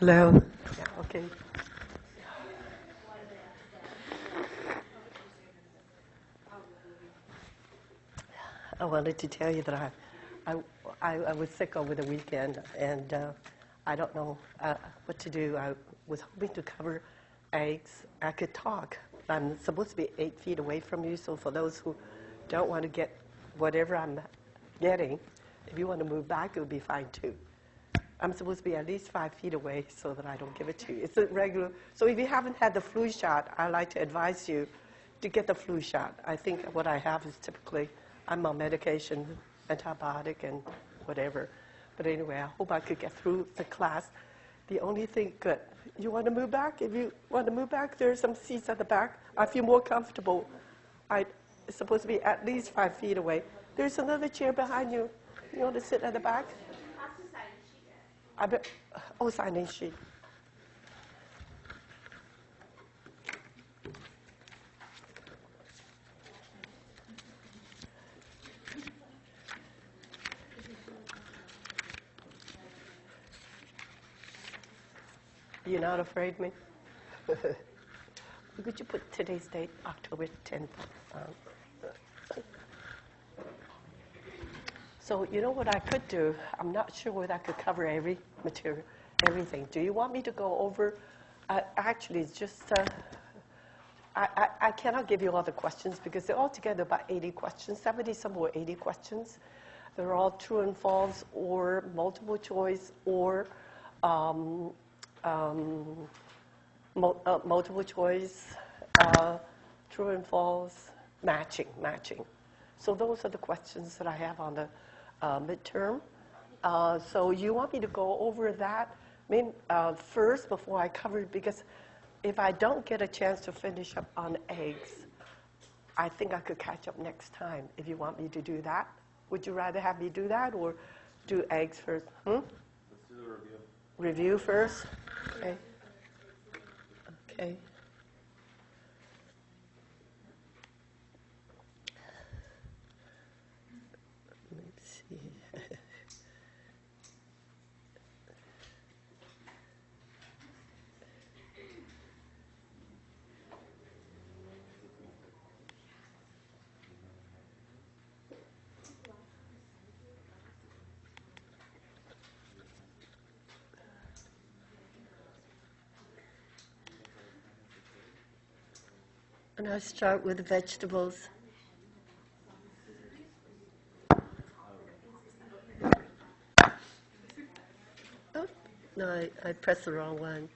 Hello. Yeah, okay. I wanted to tell you that I was sick over the weekend, and I don't know what to do. I was hoping to cover eggs. I could talk. I'm supposed to be 8 feet away from you, so for those who don't want to get whatever I'm getting, if you want to move back, it would be fine too. I'm supposed to be at least 5 feet away so that I don't give it to you. It's a regular. So if you haven't had the flu shot, I'd like to advise you to get the flu shot. I think what I have is typically, I'm on medication, antibiotic and whatever. But anyway, I hope I could get through the class. The only thing, good. You want to move back? If you want to move back, there are some seats at the back. I feel more comfortable. It's supposed to be at least 5 feet away. There's another chair behind you. You want to sit at the back? Sign-in sheet. You're not afraid of me? Could you put today's date, October 10th? So you know what I could do? I'm not sure whether I could cover every material, everything. Do you want me to go over? Actually, it's just, I cannot give you all the questions because they're altogether about 80 questions, 70 some or 80 questions. They're all true and false or multiple choice or multiple choice, true and false, matching. So those are the questions that I have on the midterm. So you want me to go over that first before I cover it, because if I don't get a chance to finish up on eggs, I think I could catch up next time if you want me to do that. Would you rather have me do that or do eggs first? Let's do the review. Review first? Okay. Okay. Let's see. And I start with vegetables. Oh, no, I pressed the wrong one.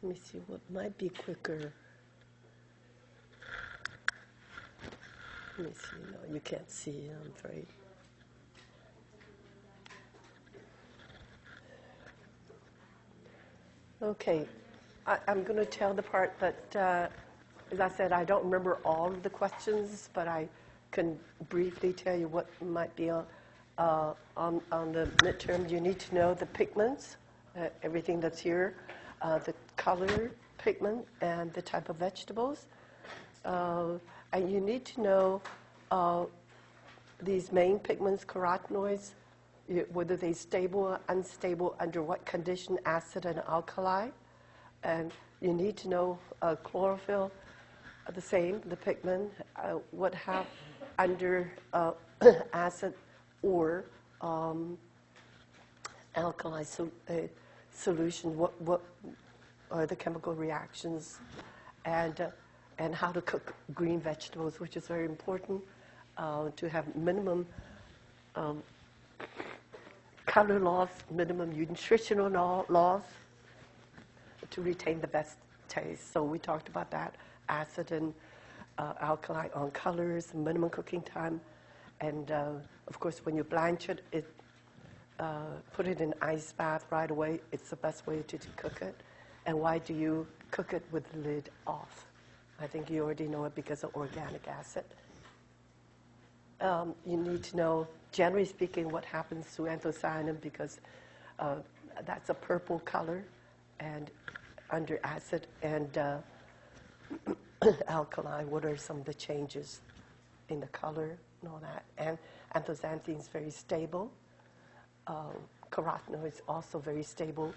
Let me see what might be quicker. Let me see. No, you can't see, I'm afraid. Okay. I'm going to tell the part that, as I said, I don't remember all of the questions, but I can briefly tell you what might be on the midterm. You need to know the pigments, everything that's here, the color pigment, and the type of vegetables. And you need to know these main pigments, carotenoids, whether they're stable or unstable, under what condition, acid and alkali. And you need to know chlorophyll, the same, the pigment, what have under acid or alkali solution, what are the chemical reactions, and how to cook green vegetables, which is very important to have minimum color loss, minimum nutritional loss to retain the best taste. So we talked about that, acid and alkali on colors, minimum cooking time, and of course when you blanch it, put it in ice bath right away. It's the best way to cook it. And why do you cook it with the lid off? I think you already know it because of organic acid. You need to know, generally speaking, what happens to anthocyanin because that's a purple color and under acid and alkaline. What are some of the changes in the color and all that? And anthocyanin is very stable. Carotenoid is also very stable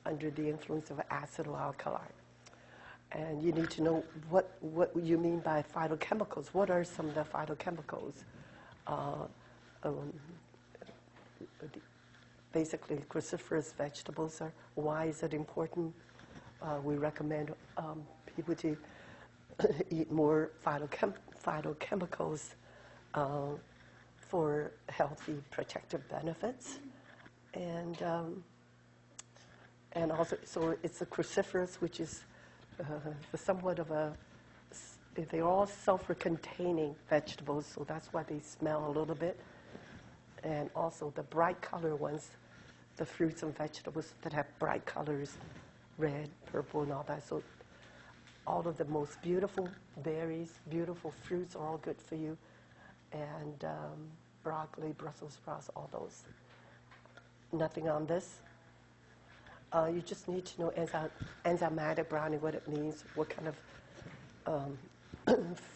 under the influence of acid or alkali. And you need to know what you mean by phytochemicals. What are some of the phytochemicals? Basically, cruciferous vegetables are. Why is it important? We recommend people to eat more phytochemicals for healthy protective benefits. And also, so it's a cruciferous, which is somewhat of a, they're all sulfur-containing vegetables, so that's why they smell a little bit. And also the bright color ones, the fruits and vegetables that have bright colors, red, purple, and all that. So all of the most beautiful berries, beautiful fruits are all good for you. And broccoli, Brussels sprouts, all those. Nothing on this. You just need to know enzymatic browning, what it means, what kind of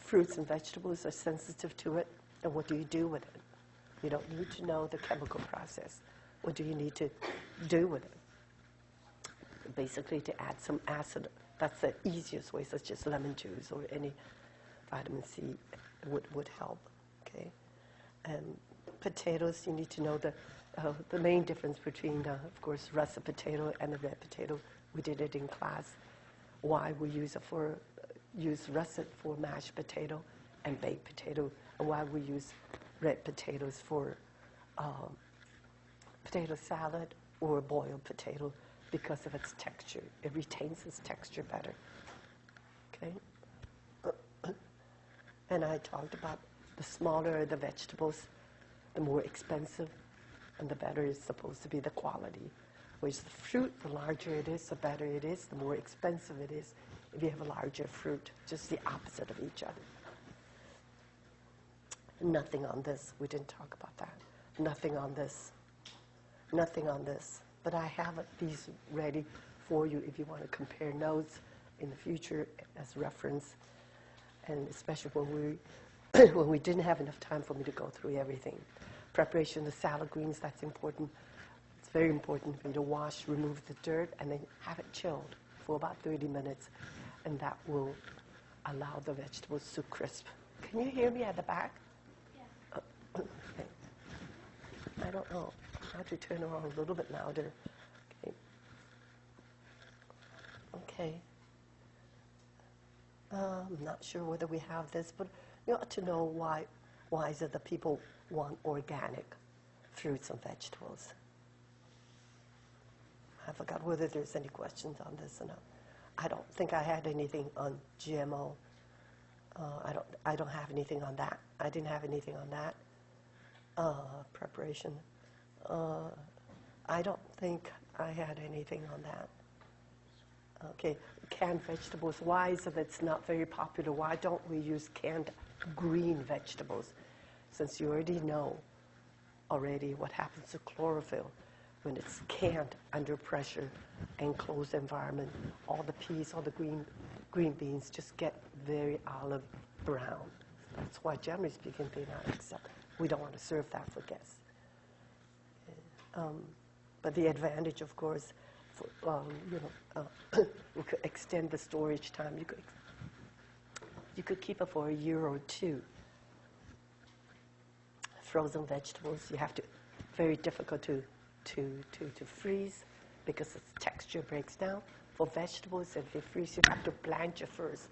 fruits and vegetables are sensitive to it, and what do you do with it. You don't need to know the chemical process. What do you need to do with it? Basically, to add some acid. That's the easiest way, such as lemon juice or any vitamin C would help. Okay, and potatoes. You need to know the main difference between, of course, russet potato and the red potato. We did it in class. Why we use russet for mashed potato and baked potato, and why we use red potatoes for potato salad or boiled potato, because of its texture. It retains its texture better. Okay? And I talked about the smaller the vegetables, the more expensive, and the better is supposed to be the quality. Whereas the fruit, the larger it is, the better it is, the more expensive it is if you have a larger fruit, just the opposite of each other. Nothing on this. We didn't talk about that. Nothing on this. Nothing on this. But I have these ready for you if you want to compare notes in the future as reference, and especially when we didn't have enough time for me to go through everything. Preparation of the salad greens, that's important. It's very important for you to wash, remove the dirt, and then have it chilled for about 30 minutes, and that will allow the vegetables to crisp. Can you hear me at the back? Yeah. Okay. I don't know. I have to turn around a little bit louder. Okay. Okay. I'm not sure whether we have this, but you ought to know why is it that people want organic fruits and vegetables. I forgot whether there's any questions on this or not. I don't think I had anything on GMO. I don't have anything on that. I didn't have anything on that. Preparation. I don't think I had anything on that. Okay, canned vegetables. Why is it it's not very popular? Why don't we use canned green vegetables? Since you already know what happens to chlorophyll when it's canned under pressure, enclosed environment, all the peas, all the green beans just get very olive brown. That's why, generally speaking, they're not accepted. We don't want to serve that for guests. But the advantage, of course, we could extend the storage time. You could keep it for a year or two. Frozen vegetables, you have to, very difficult to freeze because its texture breaks down. For vegetables, if they freeze, you have to blanch it first.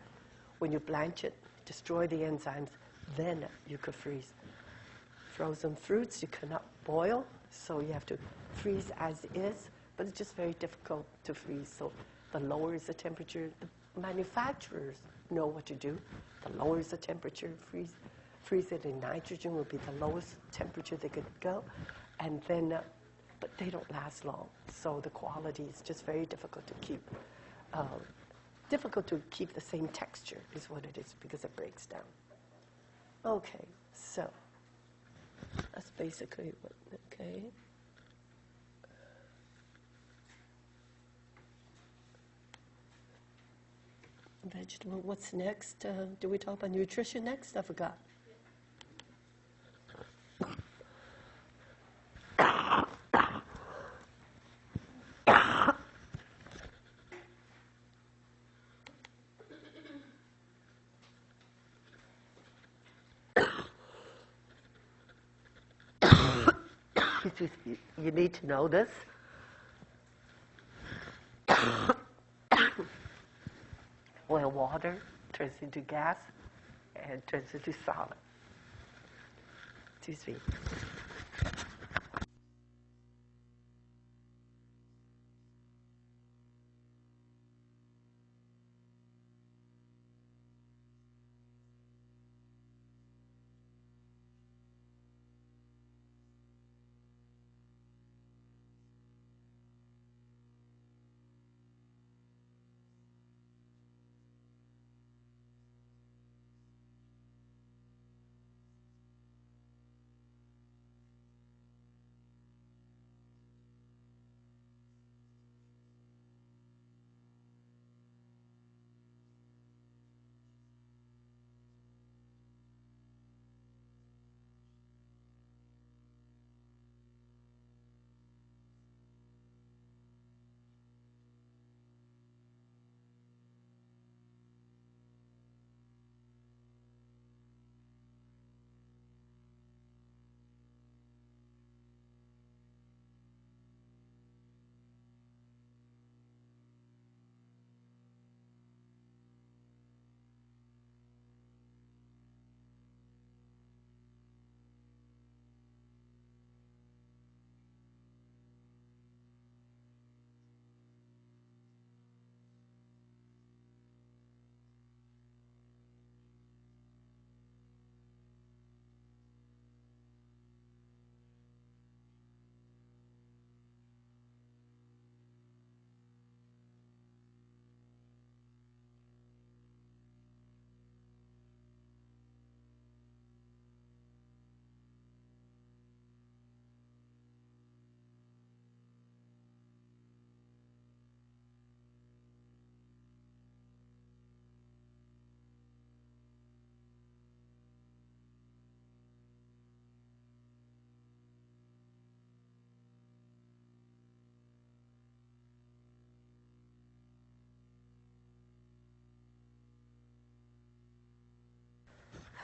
When you blanch it, destroy the enzymes, then you could freeze. Frozen fruits, you cannot boil, so you have to freeze as is, but it's just very difficult to freeze. So the lower is the temperature, the manufacturers know what to do. The lower is the temperature, freeze it in nitrogen will be the lowest temperature they could go, and then but they don't last long. So the quality is just very difficult to keep. Difficult to keep the same texture is what it is because it breaks down. Okay, so that's basically what, okay. Vegetable, what's next? Do we talk about nutrition next? I forgot. You need to know this. Well, water turns into gas and turns into solid. Excuse me.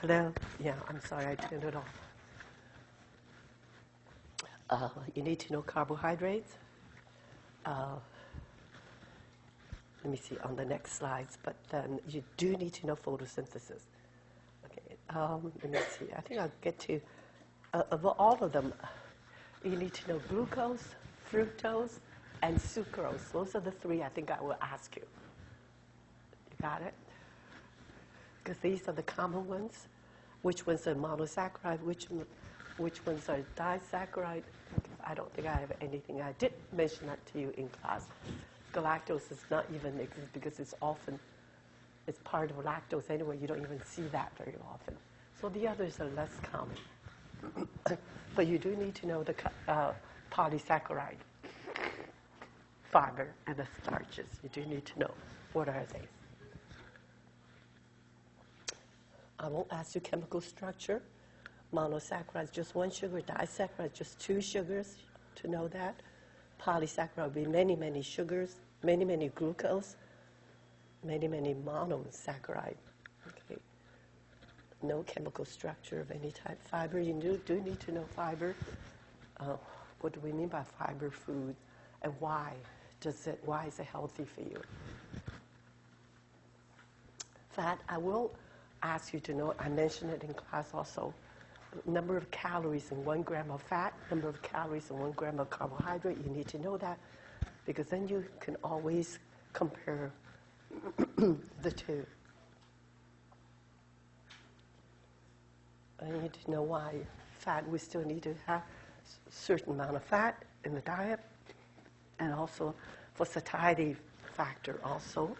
Hello? Yeah, I'm sorry, I turned it off. You need to know carbohydrates. Let me see on the next slides, but then you do need to know photosynthesis. Okay, let me see. I think I'll get to, of all of them, you need to know glucose, fructose, and sucrose. Those are the three I think I will ask you. You got it? Because these are the common ones. Which ones are monosaccharide, which ones are disaccharide. I don't think I have anything. I did mention that to you in class. Galactose is not even exist because it's part of lactose anyway. You don't even see that very often. So the others are less common. But you do need to know the polysaccharide, fiber, and the starches. You do need to know what are they. I won't ask you chemical structure. Monosaccharide, just one sugar. Disaccharide, just two sugars, to know that. Polysaccharide would be many, many sugars, many, many glucose, many, many monosaccharide. Okay. No chemical structure of any type. Fiber, you do need to know fiber. What do we mean by fiber food, and why is it healthy for you? Fat, I will ask you to know, I mentioned it in class also, number of calories in 1 gram of fat, number of calories in 1 gram of carbohydrate. You need to know that because then you can always compare the two. I need to know why fat, we still need to have certain amount of fat in the diet, and also for satiety factor also,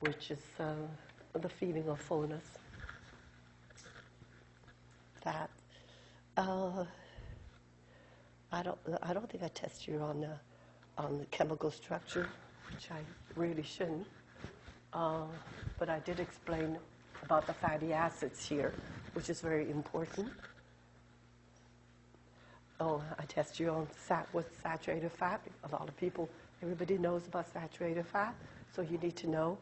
which is the feeling of fullness. That I don't think I test you on the chemical structure, which I really shouldn't. But I did explain about the fatty acids here, which is very important. Oh, I test you on what's saturated fat. A lot of people, everybody knows about saturated fat, so you need to know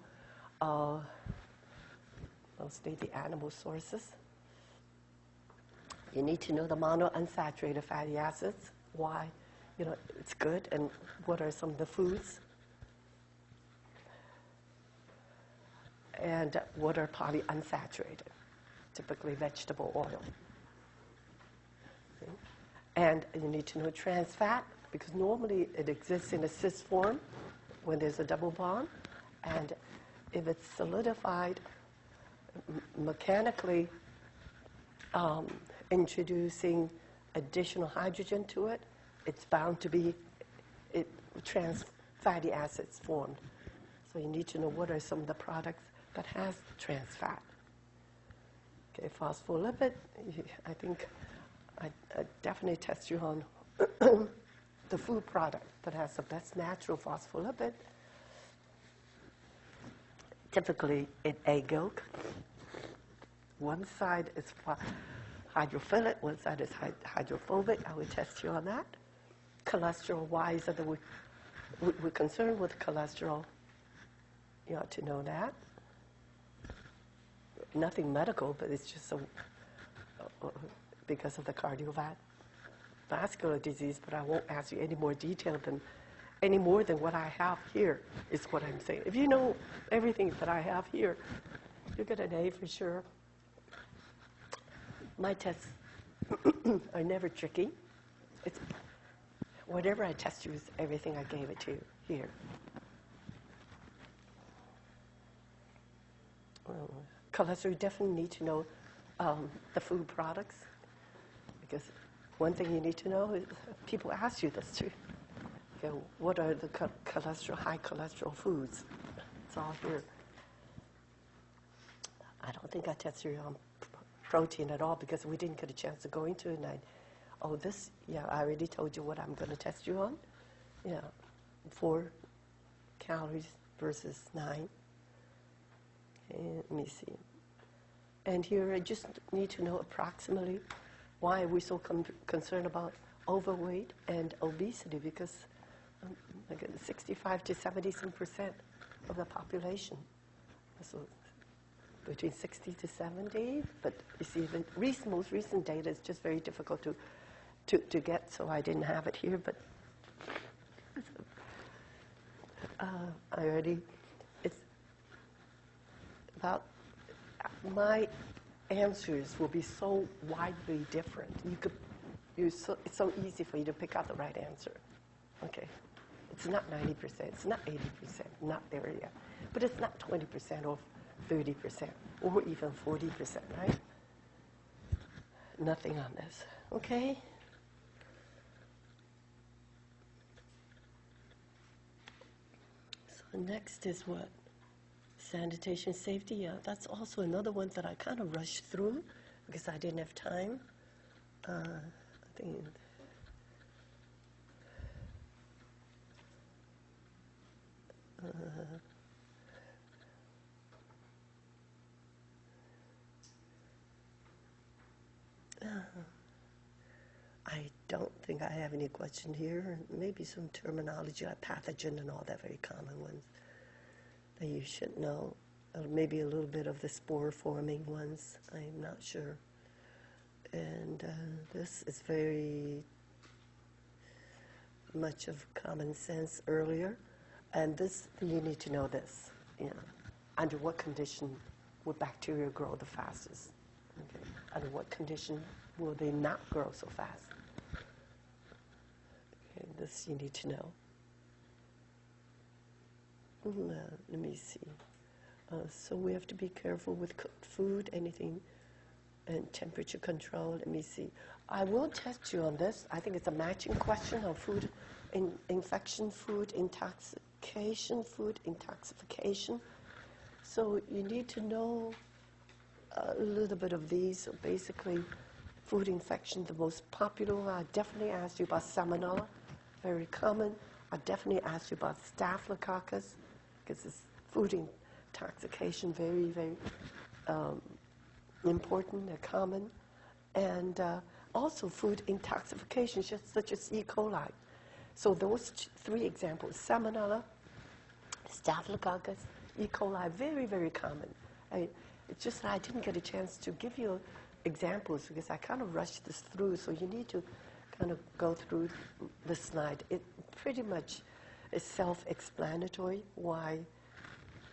mostly the animal sources. You need to know the monounsaturated fatty acids, why it's good, and what are some of the foods, and what are polyunsaturated, typically vegetable oil. Okay. And you need to know trans fat, because normally it exists in a cis form when there's a double bond, and if it's solidified mechanically, introducing additional hydrogen to it, it's bound to be trans fatty acids formed. So you need to know what are some of the products that has trans fat. Okay, phospholipid, I think I definitely test you on the food product that has the best natural phospholipid. Typically in egg yolk. One side is hydrophilic, one side is hydrophobic. I would test you on that. Cholesterol-wise, we're concerned with cholesterol. You ought to know that. Nothing medical, but it's just because of the cardiovascular disease. But I won't ask you any more detail any more than what I have here is what I'm saying. If you know everything that I have here, you get an A for sure. My tests are never tricky. It's whatever I test you is everything I gave it to you here. Cholesterol, you definitely need to know the food products, because one thing you need to know is people ask you this too. Okay, what are the high cholesterol foods? It's all here. I don't think I tested you on protein at all, because we didn't get a chance to go into it. And I already told you what I'm going to test you on. 4 calories versus 9. Okay, let me see. And here I just need to know approximately why are we so concerned about overweight and obesity, because 65 to 70% of the population. So between 60 to 70, but you see the most recent data is just very difficult to get, so I didn't have it here, but it's about, my answers will be so widely different. It's so easy for you to pick out the right answer. Okay, it's not 90%, it's not 80%, not there yet, but it's not 20% or 30%, or even 40%, right? Nothing on this, okay? So next is what? Sanitation safety, yeah, that's also another one that I kind of rushed through because I didn't have time. I think I don't think I have any question here. Maybe some terminology like pathogen and all that, very common ones that you should know. Maybe a little bit of the spore-forming ones. I'm not sure. And this is very much of common sense earlier. And this, you need to know this. Under what condition would bacteria grow the fastest? Okay. Under what condition will they not grow so fast? Okay, this you need to know. Let me see. So we have to be careful with cooked food, anything And temperature control, let me see. I will test you on this. I think it's a matching question on food, infection, food intoxication, food intoxication. So you need to know a little bit of these. So basically, food infection, the most popular. I definitely asked you about salmonella, very common. I definitely asked you about staphylococcus, because it's food intoxication, very, very important and common. And also food intoxication, such as E. coli. So those three examples, salmonella, staphylococcus, E. coli, very, very common. It's just that I didn't get a chance to give you examples because I kind of rushed this through, so you need to kind of go through the slide. It pretty much is self-explanatory why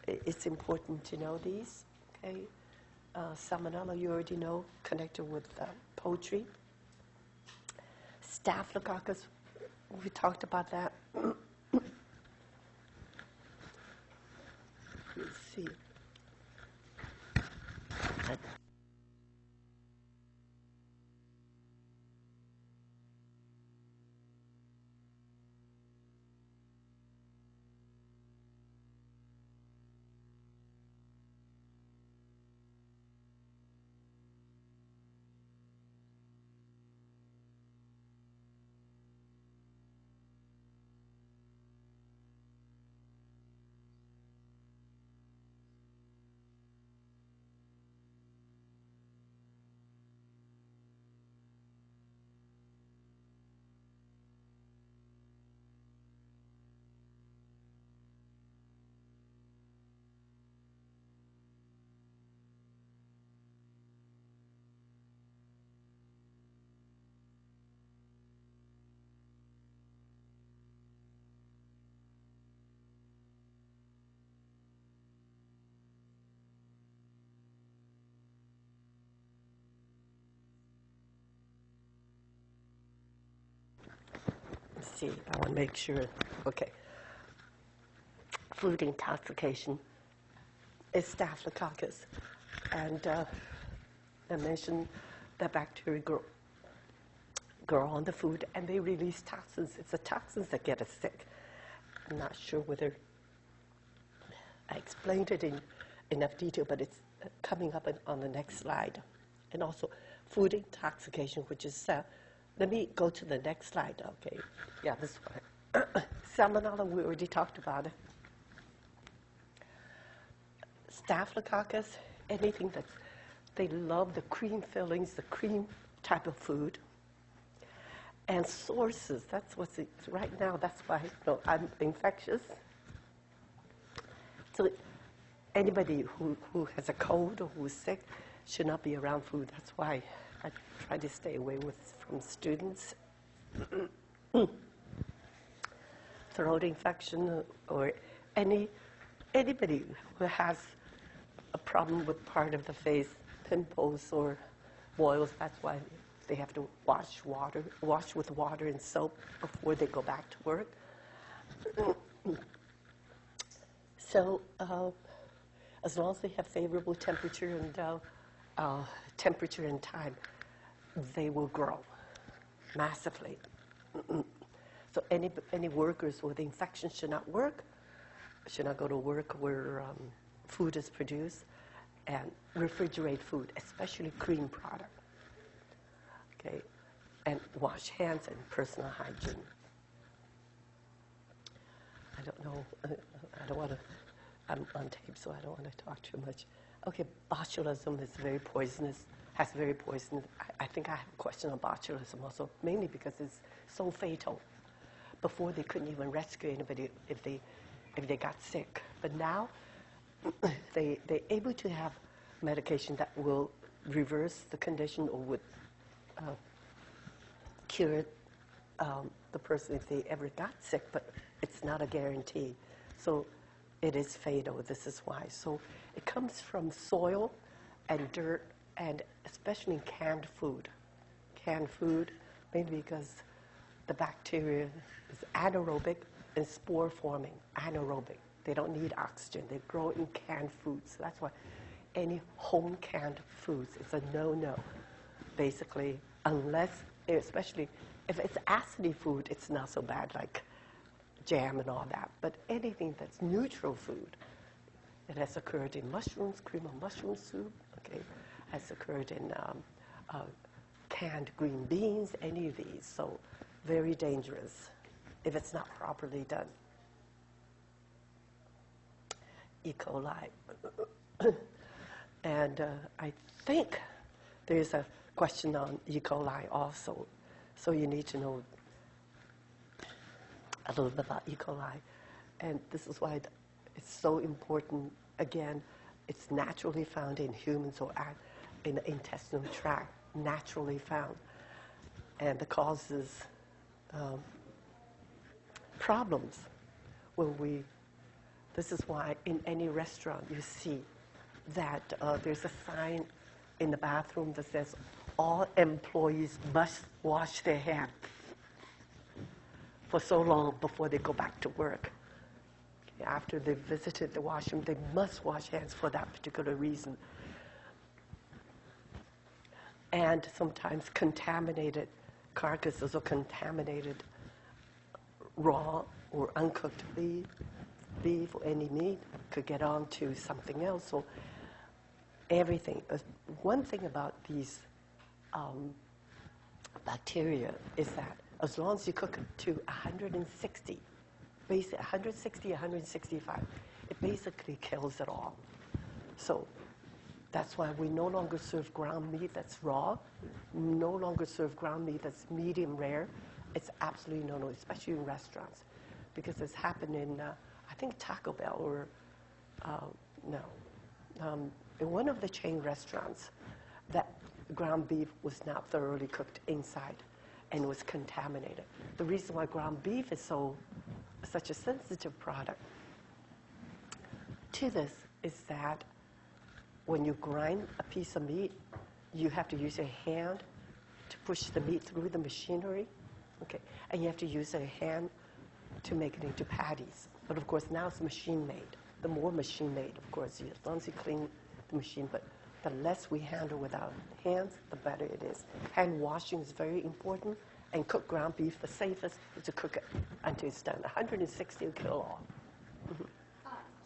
it's important to know these. Okay, salmonella, you already know, connected with poultry. Staphylococcus, we talked about that. Let's see. See, I want to make sure. Okay. Food intoxication is staphylococcus. And I mentioned that bacteria grow on the food and they release toxins. It's the toxins that get us sick. I'm not sure whether I explained it in enough detail, but it's coming up on the next slide. And also food intoxication, which is let me go to the next slide. Okay, yeah, this one. Salmonella, we already talked about it. Staphylococcus, anything they love the cream fillings, the cream type of food. And sources, that's what's, right now, that's why I'm infectious. So anybody who has a cold or who's sick should not be around food. That's why I try to stay away from students. Throat infection or anybody who has a problem with part of the face, pimples or boils, that's why they have to wash with water and soap before they go back to work. So as long as they have favorable temperature and time, they will grow massively. So any workers with infection should not go to work where food is produced, and refrigerate food, especially cream product. Okay, and wash hands and personal hygiene. I don't know. I don't want to. I'm on tape, so I don't want to talk too much. Okay, botulism is very poisonous. Has very poisonous. I think I have a question on botulism also, mainly because it's so fatal. Before they couldn't even rescue anybody if they got sick, but now they're able to have medication that will reverse the condition or would cure the person if they ever got sick, but it's not a guarantee. So it is fatal. This is why. So it comes from soil and dirt, and especially in canned food. Canned food, mainly because the bacteria is anaerobic and spore forming. Anaerobic. They don't need oxygen. They grow in canned food. So that's why any home canned foods. It's a no-no, basically, unless, especially if it's acidy food, it's not so bad, like jam and all that. But anything that's neutral food, it has occurred in mushrooms, cream of mushroom soup, okay, has occurred in canned green beans, any of these. So very dangerous if it's not properly done. E. coli. And I think there's a question on E. coli also. So you need to know a little bit about E. coli. And this is why it's so important. Again, it's naturally found in humans or in the intestinal tract, naturally found. And it causes problems when this is why in any restaurant you see that there's a sign in the bathroom that says, all employees must wash their hands for so long before they go back to work. After they've visited the washroom, they must wash hands for that particular reason. And sometimes contaminated carcasses or contaminated raw or uncooked beef or any meat could get on to something else. So everything. One thing about these bacteria is that as long as you cook it to 160, basically 160, 165, it basically kills it all. So that's why we no longer serve ground meat that's raw, no longer serve ground meat that's medium rare. It's absolutely no, especially in restaurants, because it's happened in, I think Taco Bell or, in one of the chain restaurants, that ground beef was not thoroughly cooked inside and was contaminated. The reason why ground beef is such a sensitive product to this is that when you grind a piece of meat, you have to use your hand to push the meat through the machinery, okay? And you have to use a hand to make it into patties. But of course, now it's machine-made. The more machine-made, of course, as long as you clean the machine, but the less we handle with our hands, the better it is. Hand washing is very important, and cooked ground beef, the safest is to cook it until it's done. 160 will kill all. Do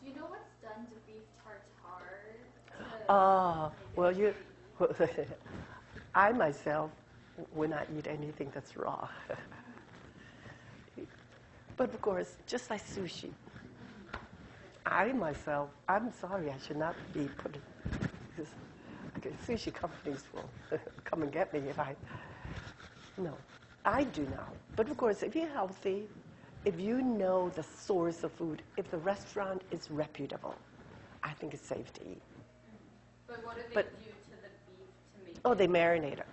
you know what's done to beef tartare? Well, I myself will not eat anything that's raw. But of course, just like sushi, I myself, I'm sorry, I should not be put in, because sushi companies will come and get me if no, I do not. But of course, if you're healthy, if you know the source of food, if the restaurant is reputable, I think it's safe to eat. But what do they do to the beef to make it? Oh, they marinate it.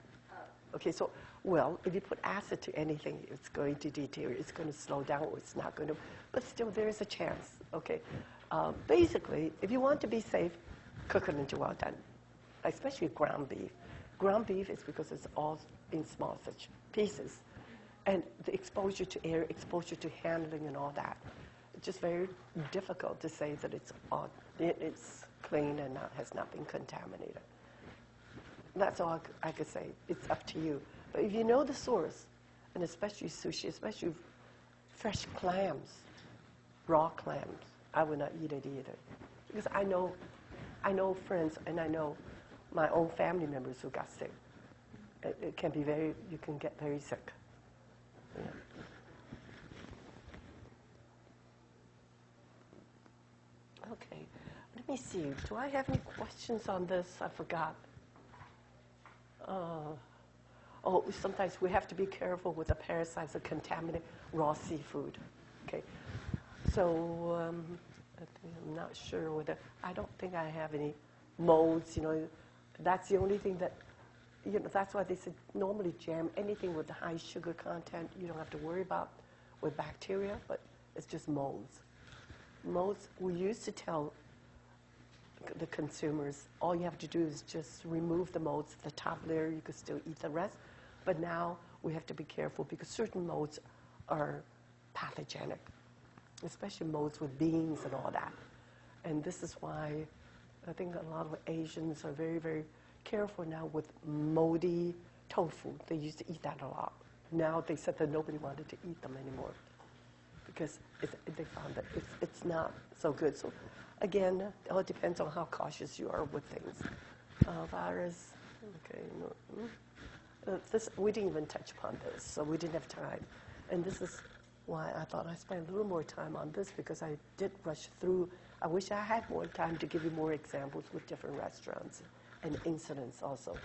Okay, so, well, if you put acid to anything, it's going to deteriorate. It's going to slow down, or it's not going to. But still, there is a chance, okay? Basically, if you want to be safe, cook it until well done, especially ground beef. Ground beef is because it's all in small such pieces. And the exposure to air, exposure to handling and all that, it's just very difficult to say that it's clean and has not been contaminated. That's all I could say. It's up to you. But if you know the source, and especially sushi, especially fresh clams, raw clams, I would not eat it either. Because I know friends, and I know my own family members who got sick. It can be you can get very sick. Yeah. Okay, let me see. Do I have any questions on this? I forgot. Sometimes we have to be careful with the parasites that contaminate raw seafood. Okay, so I'm not sure whether, I don't think I have any molds, that's the only thing that, that's why they said normally jam, anything with the high sugar content, you don't have to worry about with bacteria, but it's just molds. Molds, we used to tell the consumers, all you have to do is just remove the molds, the top layer, you could still eat the rest. But now we have to be careful because certain molds are pathogenic, especially molds with beans and all that. And this is why I think a lot of Asians are very, very careful now with moldy tofu. They used to eat that a lot. Now they said that nobody wanted to eat them anymore because they found that it's not so good. So again, it all depends on how cautious you are with things. Virus, okay. No, this, we didn't even touch upon this, so we didn't have time. And this is why I thought I'd spend a little more time on this, because I did rush through. I wish I had more time to give you more examples with different restaurants and incidents also.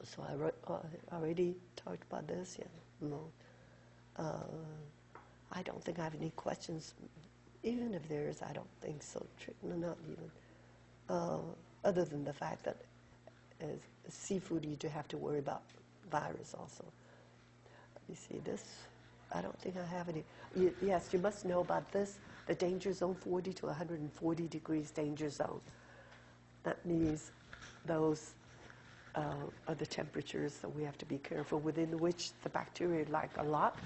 So I already talked about this, yeah. No. I don't think I have any questions. Even if there is, I don't think so. No, not even. Other than the fact that as seafood, you do have to worry about virus also. Let me see this. I don't think I have any. Yes, you must know about this, the danger zone, 40 to 140 degrees danger zone. That means those are the temperatures that we have to be careful, within which the bacteria like a lot,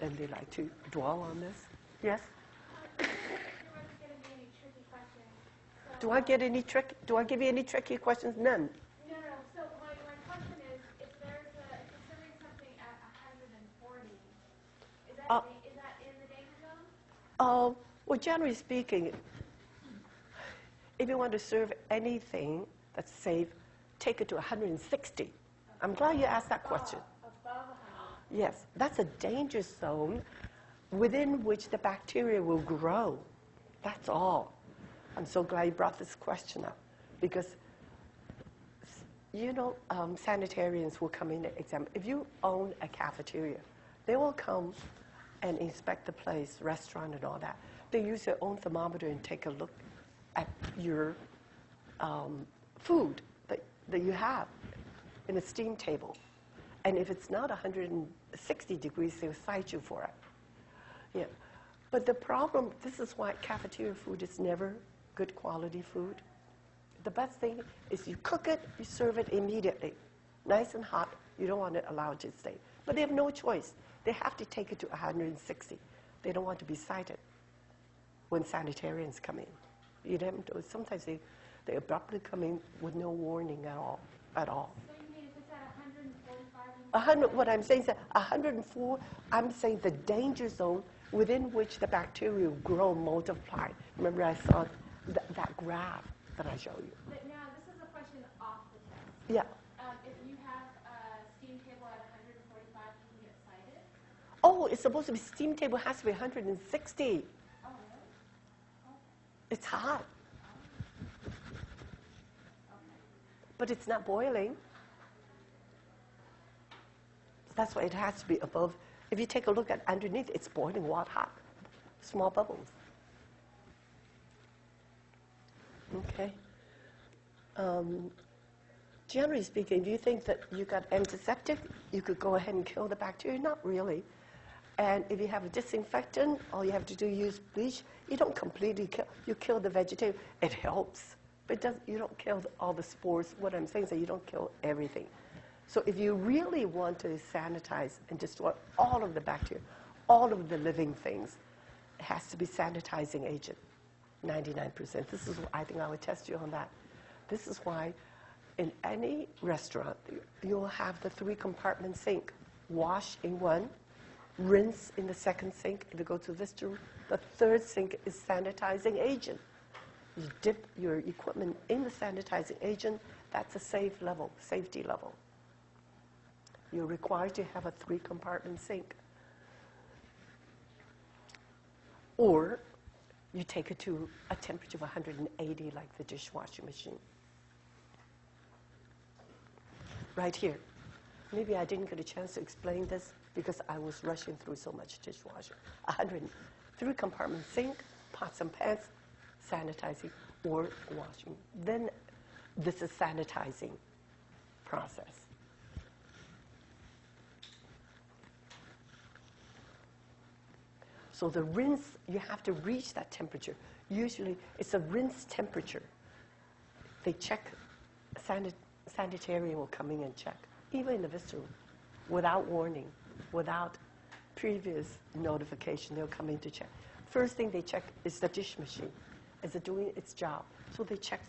and they like to dwell on this. Yes? Do I give you any tricky questions? None. No. So my question is, if you're serving something at 140, is that in the danger zone? Well, generally speaking, if you want to serve anything that's safe, take it to 160. I'm glad you asked that question. Above 100. Yes, that's a danger zone within which the bacteria will grow. That's all. I'm so glad you brought this question up, because, you know, sanitarians will come in and examine. If you own a cafeteria, they will come and inspect the place, restaurant and all that. They use their own thermometer and take a look at your food that you have in a steam table. And if it's not 160 degrees, they'll cite you for it. Yeah. But the problem, this is why cafeteria food is never good quality food. The best thing is you cook it, you serve it immediately. Nice and hot, you don't want to allow it to stay. But they have no choice. They have to take it to 160. They don't want to be cited when sanitarians come in. You know, sometimes they abruptly come in with no warning at all. So you mean if it's at 145? What I'm saying is that 104, I'm saying the danger zone within which the bacteria grow, multiply. Remember I saw that graph that I showed you. But now, this is a question off the test. Yeah. If you have a steam table at 145, can you get cited? Oh, it's supposed to be, steam table has to be 160. Oh, really? Okay. It's hot. Okay. But it's not boiling. That's why it has to be above. If you take a look at underneath, it's boiling water hot, small bubbles. Okay. Generally speaking, do you think that you got antiseptic, you could go ahead and kill the bacteria? Not really. And if you have a disinfectant, all you have to do is use bleach. You don't completely kill. You kill the vegetation. It helps, but you don't kill all the spores. What I'm saying is that you don't kill everything. So if you really want to sanitize and destroy all of the bacteria, all of the living things, it has to be sanitizing agent, 99%. This is, I think I would test you on that. This is why in any restaurant, you'll have the 3-compartment sink. Wash in one, rinse in the second sink. If you go to this room, the third sink is sanitizing agent. You dip your equipment in the sanitizing agent. That's a safe level, safety level. You're required to have a 3-compartment sink. Or you take it to a temperature of 180 like the dishwashing machine. Right here. Maybe I didn't get a chance to explain this because I was rushing through so much dishwasher. 3-compartment sink, pots and pans, sanitizing or washing. Then this is sanitizing process. So the rinse, you have to reach that temperature. Usually it's a rinse temperature. They check, sanitarian will come in and check, even in the visitor room, without warning, without previous notification, they'll come in to check. First thing they check is the dish machine. Is it doing its job? So they check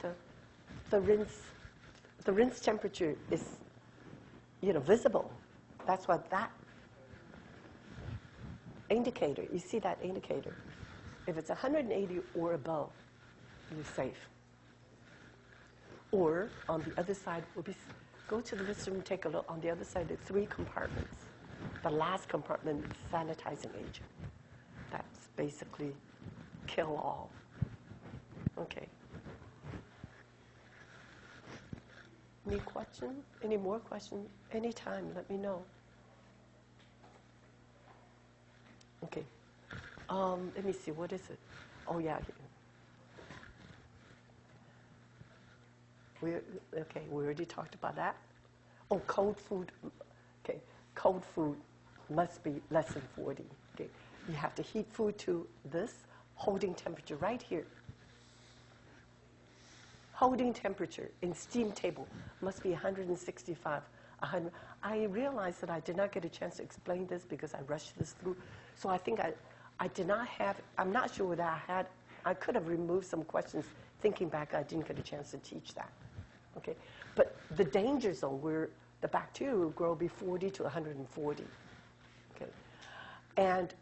the rinse temperature is, visible. That's what that indicator, you see that indicator. If it's 180 or above, you're safe. Or on the other side, go to the restroom, take a look. On the other side, there's 3 compartments. The last compartment is sanitizing agent. That's basically kill all. Okay. Any questions? Any more questions? Anytime, let me know. Okay. Let me see, what is it? Oh, yeah. We already talked about that. Oh, cold food. Okay, cold food must be less than 40. Okay, you have to heat food to this holding temperature right here. Holding temperature in steam table must be 165. 100. I realized that I did not get a chance to explain this because I rushed this through. So I think I did not have, I'm not sure whether I could have removed some questions. Thinking back, I didn't get a chance to teach that. Okay, but the danger zone where the bacteria will grow be 40 to 140. Okay, and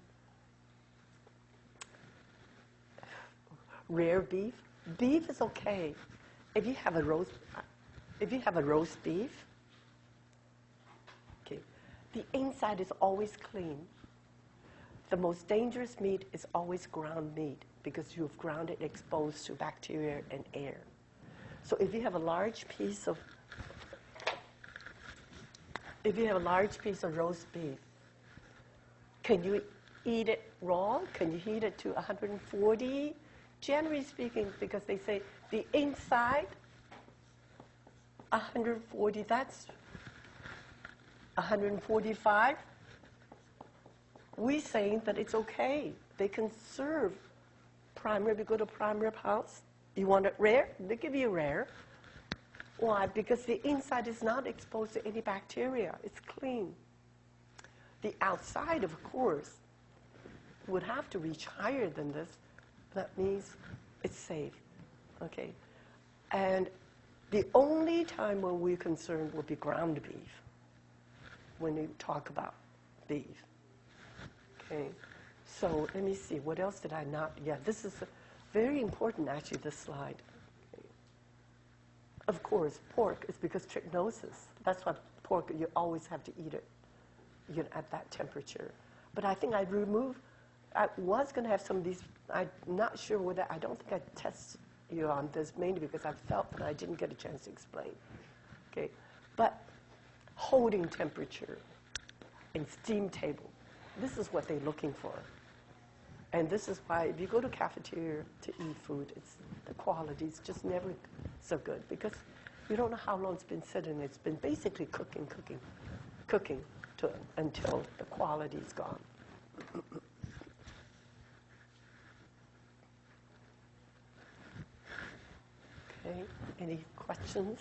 rare beef is okay. If you have a roast beef, okay, the inside is always clean. The most dangerous meat is always ground meat because you've ground it exposed to bacteria and air. So if you have a large piece of roast beef, can you eat it raw? Can you heat it to 140? Generally speaking, because they say the inside, 140, that's 145. We're saying that it's okay. They can serve prime rib. You go to prime rib house, you want it rare? They give you rare. Why? Because the inside is not exposed to any bacteria. It's clean. The outside, of course, would have to reach higher than this. That means it's safe. Okay? And the only time when we're concerned will be ground beef, when we talk about beef. Okay? So let me see. What else did I not? Yeah, this is very important, actually, this slide. Okay. Of course, pork is because trichinosis. That's why pork, you always have to eat it at that temperature. But I think I was going to have some of these. I'm not sure whether, I don't think I tested you on this, mainly because I felt that I didn't get a chance to explain. Okay, but holding temperature in steam table, this is what they're looking for. And this is why if you go to cafeteria to eat food, the quality is just never so good because you don't know how long it's been sitting. It's been basically cooking until the quality is gone. Okay, any questions?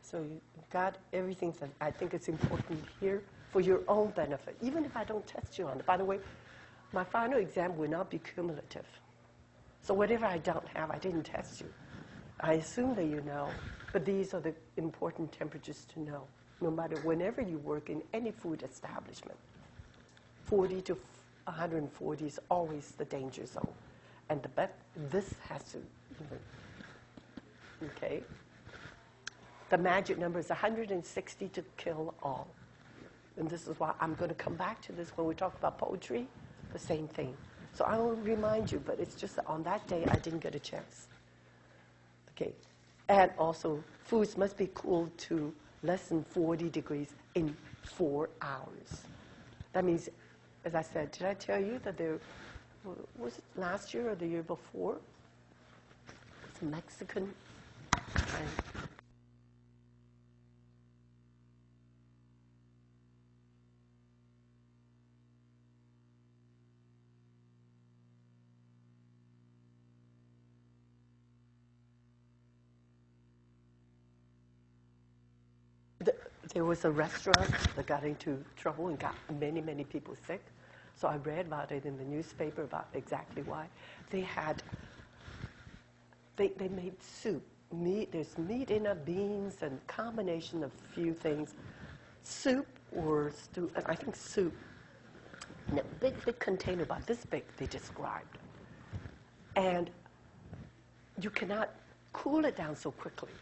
So you got everything that I think is important here for your own benefit, even if I don't test you on it. By the way, my final exam will not be cumulative. So whatever I don't have, I didn't test you. I assume that you know, but these are the important temperatures to know, no matter whenever you work in any food establishment. 40 to 140 is always the danger zone. And this has to, okay? The magic number is 160 to kill all. And this is why I'm going to come back to this when we talk about poultry, the same thing. So I will remind you, but it's just that on that day I didn't get a chance. Okay. And also, foods must be cooled to less than 40 degrees in 4 hours. That means, as I said, did I tell you that was it last year or the year before? It's Mexican. There was a restaurant that got into trouble and got many, many people sick. So I read about it in the newspaper about exactly why. They made soup. There's meat in it, beans, and combination of few things. Soup or stew, I think soup. In a big container, about this big, they described. And you cannot cool it down so quickly.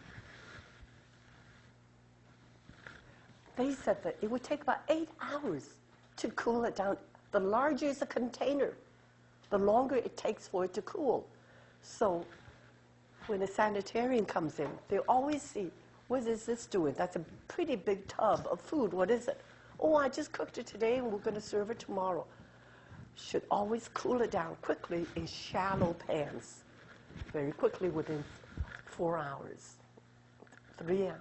They said that it would take about 8 hours to cool it down. The larger the container, the longer it takes for it to cool. So when a sanitarian comes in, they always see, what is this doing? That's a pretty big tub of food. What is it? Oh, I just cooked it today and we're going to serve it tomorrow. Should always cool it down quickly in shallow pans, very quickly within 4 hours. 3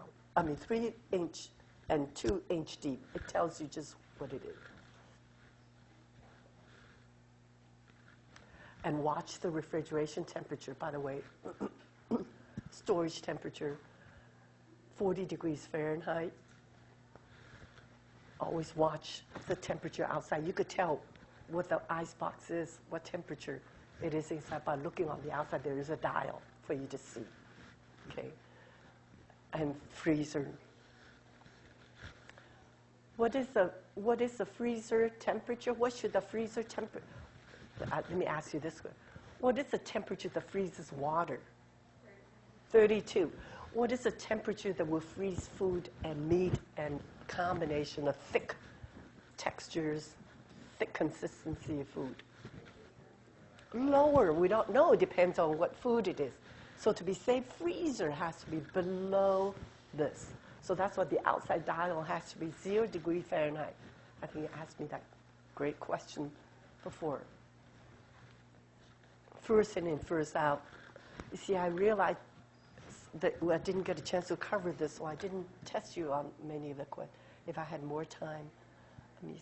inch and 2 inch deep. It tells you just what it is. And watch the refrigeration temperature, by the way. Storage temperature, 40 degrees Fahrenheit. Always watch the temperature outside. You could tell what the ice box is, what temperature it is inside by looking on the outside. There is a dial for you to see. Okay. And freezer. What is the freezer temperature? What should the freezer temperature? Let me ask you this one. What is the temperature that freezes water? 32. What is the temperature that will freeze food and meat and combination of thick textures, thick consistency of food? Lower. We don't know. It depends on what food it is. So to be safe, freezer has to be below this. So that's what the outside dial has to be 0 degree Fahrenheit. I think you asked me that great question before. First in and first out. You see, I realized that I didn't get a chance to cover this, so I didn't test you on many of the questions. If I had more time, let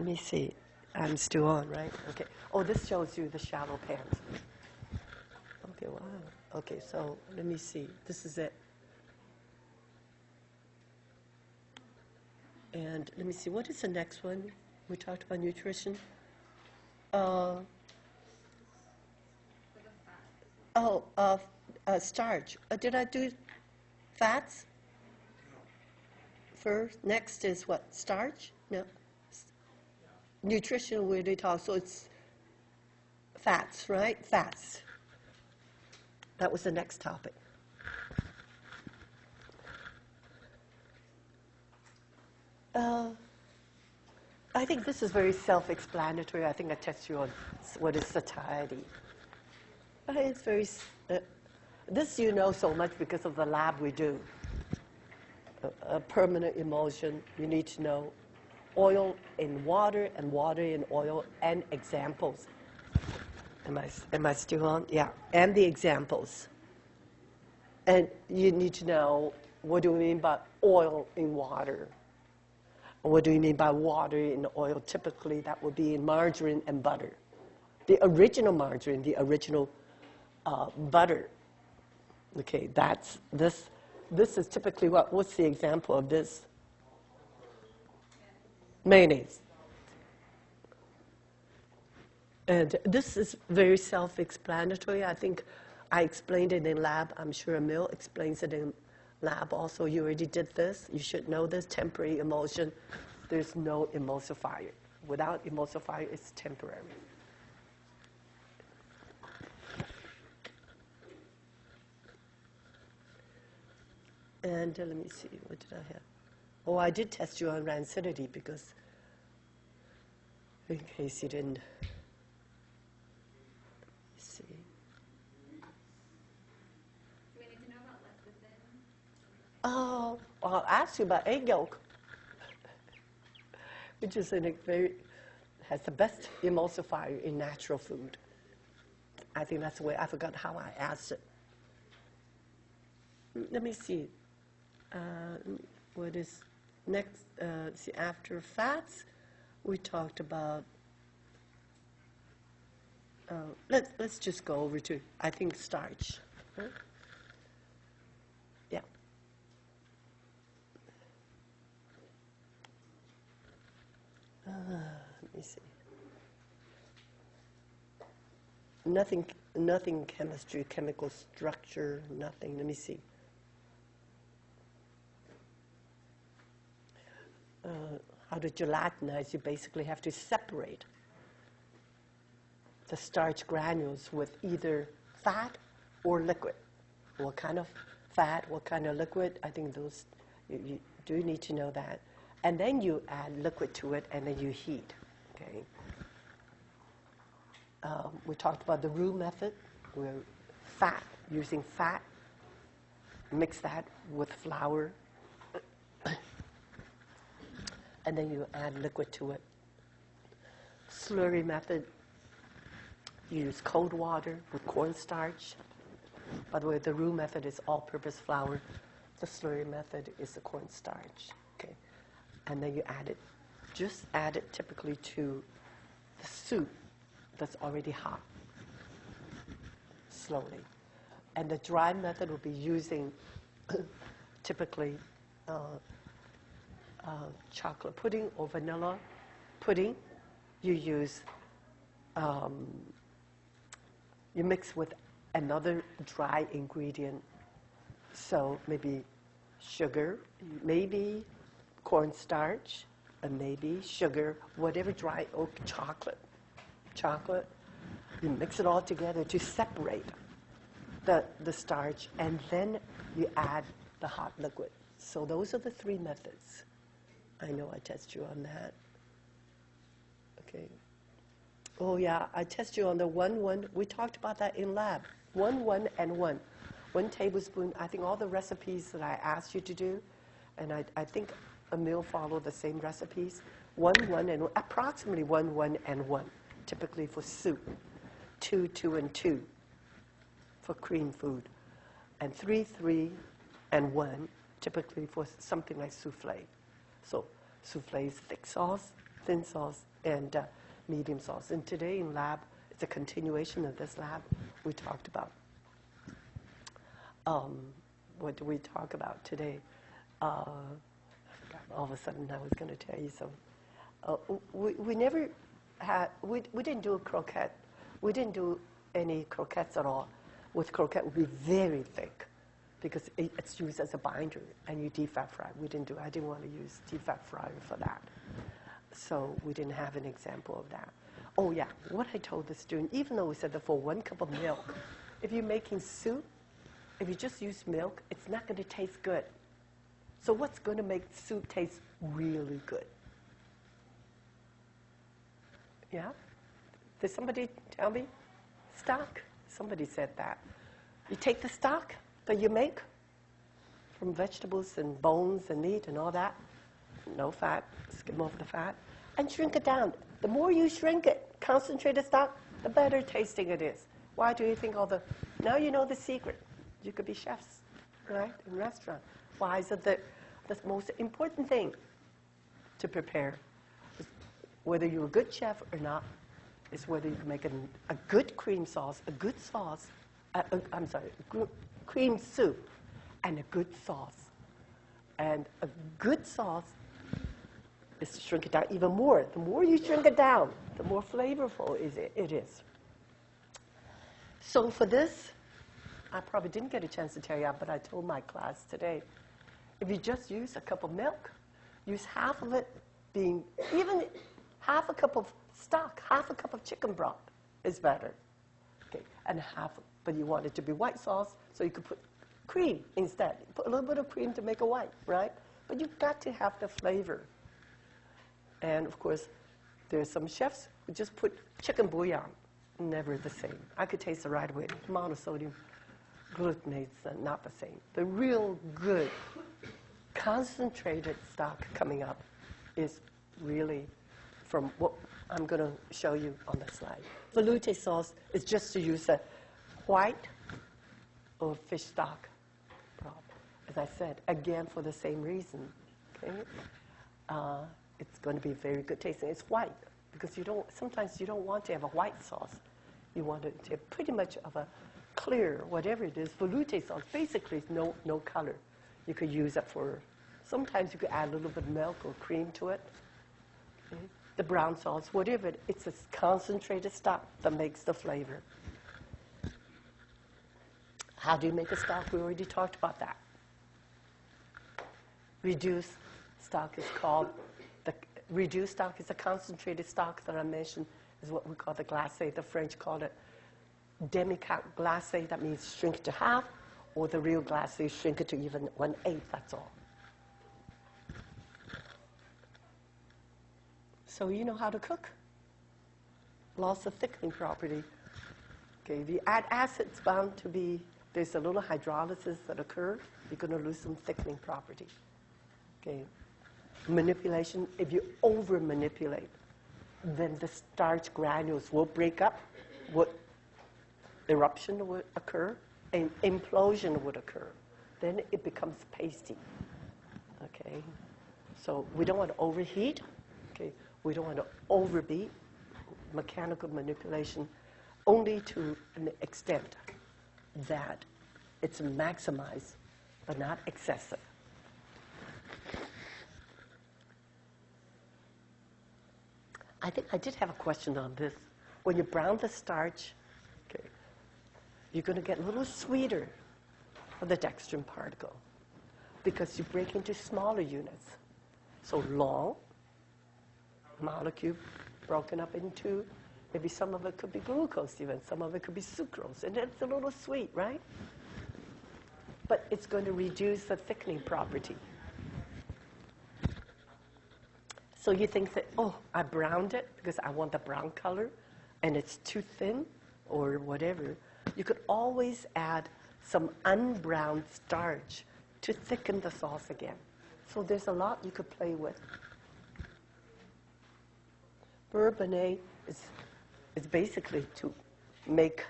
me see. I'm still on, right? Okay. Oh, this shows you the shallow pans. Okay, wow. Okay, so let me see. This is it. And let me see, what is the next one? We talked about nutrition. Starch. Did I do fats first? Next is what? Starch? No. Nutrition, we did talk, so it's fats, right? Fats. That was the next topic. I think this is very self-explanatory. I think I test you on what is satiety. It's very, this you know so much because of the lab we do. A permanent emulsion, you need to know oil in water and water in oil and examples. Am I still on? Yeah, and the examples. And you need to know, what do we mean by oil in water? What do you mean by water in oil? Typically, that would be in margarine and butter. The original margarine, the original butter. Okay, that's this. This is typically what's the example of this? Mayonnaise. And this is very self-explanatory. I think I explained it in lab. I'm sure Emil explains it in lab also. You already did this. You should know this. Temporary emulsion. There's no emulsifier. Without emulsifier, it's temporary. And let me see, what did I have? Oh, I did test you on rancidity because, in case you didn't see. Do we need to know about lecithin? Oh, I'll ask you about egg yolk, which is has the best emulsifier in natural food. I think that's the way, I forgot how I asked it. Let me see. What is next? See, after fats, we talked about. Let's just go over to, I think, starch. Huh? Yeah. nothing chemistry, chemical structure, nothing. Let me see. How to gelatinize, you basically have to separate the starch granules with either fat or liquid. What kind of fat, what kind of liquid, I think those, you do need to know that. And then you add liquid to it, and then you heat, okay? We talked about the roux method, where using fat, mix that with flour, and then you add liquid to it. Slurry method, you use cold water with cornstarch. By the way, the roux method is all-purpose flour. The slurry method is the cornstarch, okay? And then you add it, just add it typically to the soup that's already hot, slowly. And the dry method will be using typically chocolate pudding or vanilla pudding. You use, you mix with another dry ingredient. So maybe sugar, maybe cornstarch, and maybe sugar, whatever dry, or chocolate. You mix it all together to separate the starch, and then you add the hot liquid. So those are the three methods. I know I test you on that. Okay. Oh yeah, I test you on the 1-1. We talked about that in lab. 1, and 1. 1 tablespoon. I think all the recipes that I asked you to do, and I think Emil followed the same recipes. 1, and approximately 1, and 1, typically for soup. 2, and 2 for cream food, and 3, and 1 typically for something like souffle. So souffle is thick sauce, thin sauce, and medium sauce. And today in lab, it's a continuation of this lab. We talked about, what do we talk about today? I forgot, all of a sudden I was going to tell you something. We never had, we didn't do a croquette. We didn't do any croquettes at all. With croquette, it would be very thick because it's used as a binder, and you deep fat fry. I didn't want to use deep fat fryer for that. So we didn't have an example of that. Oh yeah, what I told the student, even though we said that for 1 cup of milk, if you're making soup, if you just use milk, it's not going to taste good. So what's going to make soup taste really good? Yeah? Did somebody tell me? Stock. Somebody said that. You take the stock that you make from vegetables and bones and meat and all that, no fat, skim off the fat, and shrink it down. The more you shrink it, concentrated stock, the better tasting it is. Why do you think now you know the secret. You could be chefs, right, in restaurants. Why is it that the most important thing to prepare, whether you're a good chef or not, is whether you can make a good cream sauce, a good sauce, cream soup, and a good sauce. And a good sauce is to shrink it down even more. The more you shrink it down, the more flavorful it is. So for this, I probably didn't get a chance to tell you, but I told my class today, if you just use a cup of milk, use half of it being, even half a cup of stock, half a cup of chicken broth is better. Okay, and but you want it to be white sauce, so you could put cream instead. Put a little bit of cream to make it white, right? But you've got to have the flavor. And of course, there's some chefs who just put chicken bouillon. Never the same. I could taste it right away. Monosodium glutamate's not the same. The real good concentrated stock coming up is really from what I'm going to show you on the slide. Velouté sauce is just to use a white or fish stock broth. As I said, again, for the same reason. Okay? It's going to be very good tasting. It's white because sometimes you don't want to have a white sauce. You want it to have pretty much of a clear, whatever it is. Velouté sauce basically is no color. You could use it for, sometimes you could add a little bit of milk or cream to it. Okay? The brown sauce, whatever it's a concentrated stock that makes the flavor. How do you make a stock? We already talked about that. Reduced stock is called, reduced stock is a concentrated stock that I mentioned, is what we call the glacé. The French call it demi-glacé, that means shrink it to half, or the real glacé, shrink it to even 1/8, that's all. So you know how to cook. Loss of thickening property. Okay, if you add acid, it's bound to be, there's a little hydrolysis that occurs, you're going to lose some thickening property. Okay, manipulation, if you over manipulate, then the starch granules will break up, eruption would occur, and implosion would occur. Then it becomes pasty. Okay, so we don't want to overheat. Okay, we don't want to overbeat. Mechanical manipulation only to an extent that it's maximized but not excessive. I think I did have a question on this. When you brown the starch, okay, you're going to get a little sweeter of the dextrin particle because you break into smaller units. So long molecule broken up into, maybe some of it could be glucose even, some of it could be sucrose, and it's a little sweet, right? But it's going to reduce the thickening property. So you think that, oh, I browned it because I want the brown color, and it's too thin, or whatever. You could always add some unbrowned starch to thicken the sauce again. So there's a lot you could play with. Bourbonnais is basically to make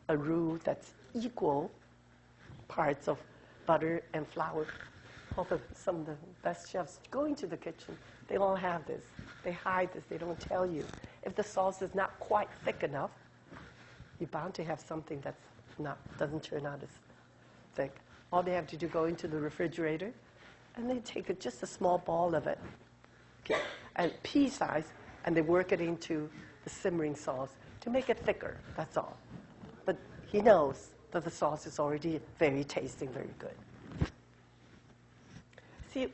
a roux that's equal parts of butter and flour. Some of the best chefs go into the kitchen, they all have this. They hide this, they don't tell you. If the sauce is not quite thick enough, you're bound to have something that's doesn't turn out as thick. All they have to do, go into the refrigerator, and they take just a small ball of it, okay, and pea size, and they work it into the simmering sauce to make it thicker, that's all. But he knows that the sauce is already very tasting, very good. See,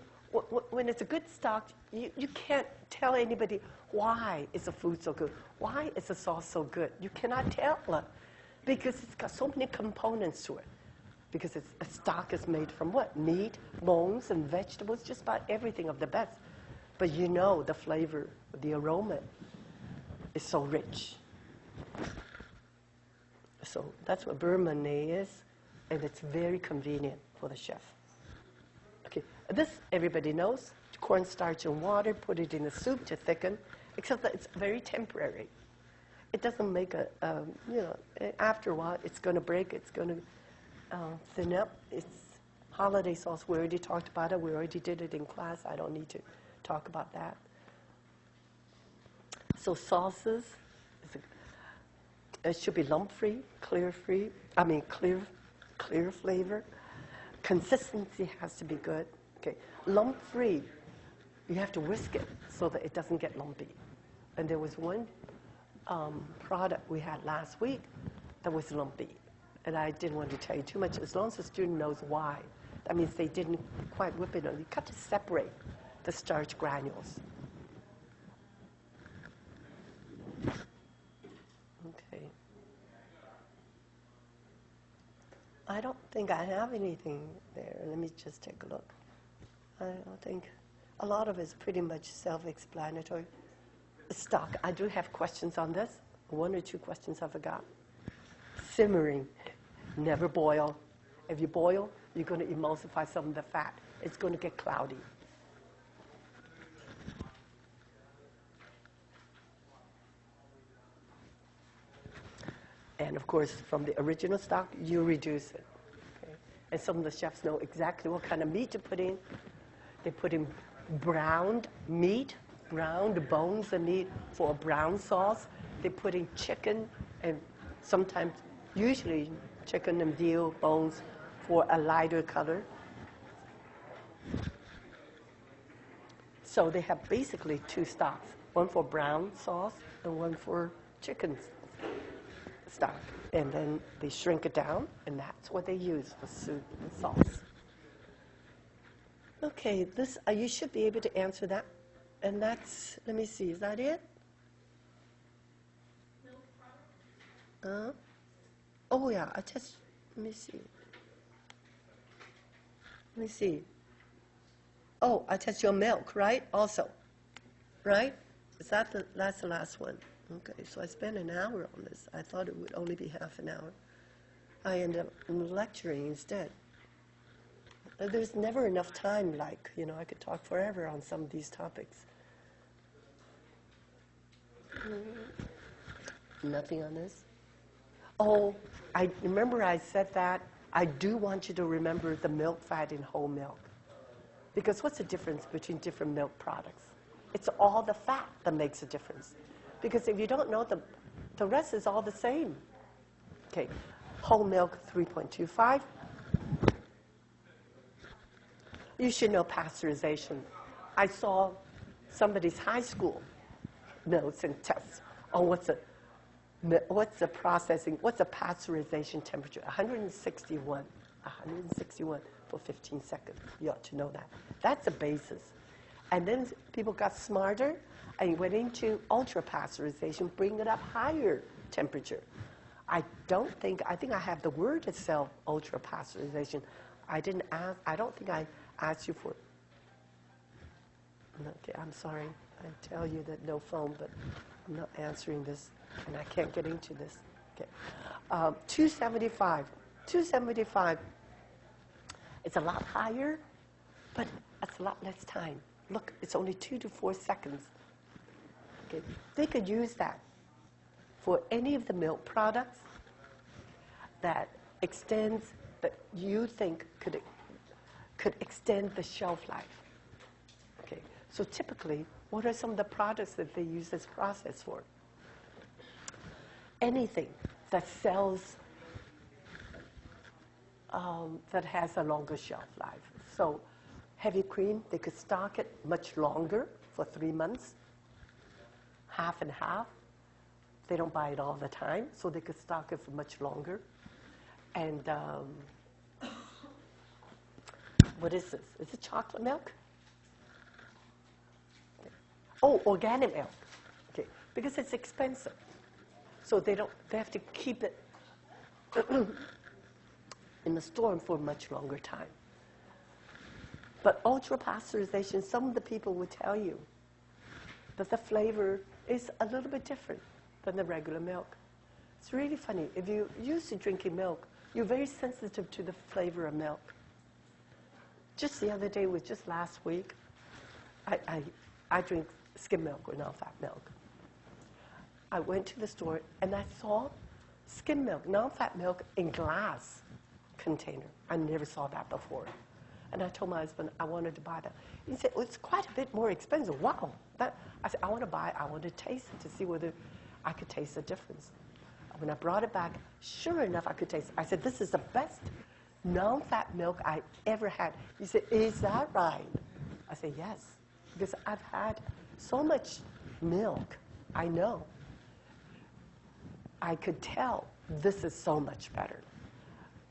when it's a good stock, you can't tell anybody why is the food so good, why is the sauce so good. You cannot tell because it's got so many components to it. Because a stock is made from what? Meat, bones, and vegetables, just about everything of the best. But you know the flavor, the aroma is so rich. So that's what Bourbonnais is, and it's very convenient for the chef. Okay, this everybody knows. Cornstarch and water, put it in the soup to thicken, except that it's very temporary. It doesn't make after a while, it's going to break, it's going to thin up. It's holiday sauce. We already talked about it. We already did it in class. I don't need to talk about that. So sauces, it should be lump-free, clear flavor. Consistency has to be good. Okay, lump-free, you have to whisk it so that it doesn't get lumpy. And there was one product we had last week that was lumpy. And I didn't want to tell you too much. As long as the student knows why, that means they didn't quite whip it. You got to separate the starch granules. Okay. I don't think I have anything there. Let me just take a look. I don't think a lot of it is pretty much self-explanatory. Stock, I do have questions on this. 1 or 2 questions I forgot. Simmering, never boil. If you boil, you're going to emulsify some of the fat. It's going to get cloudy. And of course, from the original stock, you reduce it. Okay? And some of the chefs know exactly what kind of meat to put in. They put in browned meat, browned bones of meat for a brown sauce. They put in chicken and sometimes, usually, chicken and veal bones for a lighter color. So they have basically 2 stocks, one for brown sauce and one for chicken stock. And then they shrink it down, and that's what they use for soup and sauce. Okay, this you should be able to answer that. And that's, let me see, is that it? Oh yeah, I just, let me see. Let me see. Oh, I test your milk, right? Also, right? That's the last one. Okay, so I spent an hour on this. I thought it would only be half an hour. I ended up lecturing instead. There's never enough time, I could talk forever on some of these topics. Nothing on this? Oh, I remember I said that. I do want you to remember the milk fat in whole milk. Because what's the difference between different milk products? It's all the fat that makes a difference. Because if you don't know, the rest is all the same. Okay, whole milk 3.25. You should know pasteurization. I saw somebody's high school notes and tests on what's the pasteurization temperature. 161 for 15 seconds. You ought to know that. That's the basis. And then people got smarter and went into ultra pasteurization, bring it up higher temperature. I think I have the word itself, ultra pasteurization. I don't think I asked you for it. Okay, I'm sorry. I tell you that no phone, but I'm not answering this, and I can't get into this. Okay, 275. 275. It's a lot higher, but it's a lot less time. Look, it's only 2 to 4 seconds. Okay, they could use that for any of the milk products that extends, that you think could extend the shelf life. Okay, so typically, what are some of the products that they use this process for? Anything that sells, that has a longer shelf life. So heavy cream, they could stock it much longer for 3 months, half and half. They don't buy it all the time, so they could stock it for much longer. And what is this? Is it chocolate milk? Oh, organic milk. Okay, because it's expensive. So they have to keep it in the store for a much longer time. But ultra pasteurization, some of the people will tell you that the flavor is a little bit different than the regular milk. It's really funny. If you're used to drinking milk, you're very sensitive to the flavor of milk. Just the other day, just last week, I drink skim milk or non-fat milk. I went to the store and I saw skim milk, non-fat milk in glass container. I never saw that before. And I told my husband I wanted to buy that. He said, well, it's quite a bit more expensive. Wow. I said, I want to buy it. I want to taste it to see whether I could taste the difference. When I brought it back, sure enough, I could taste it. I said, this is the best non-fat milk I ever had. He said, is that right? I said, yes, because I've had so much milk, I know. I could tell this is so much better.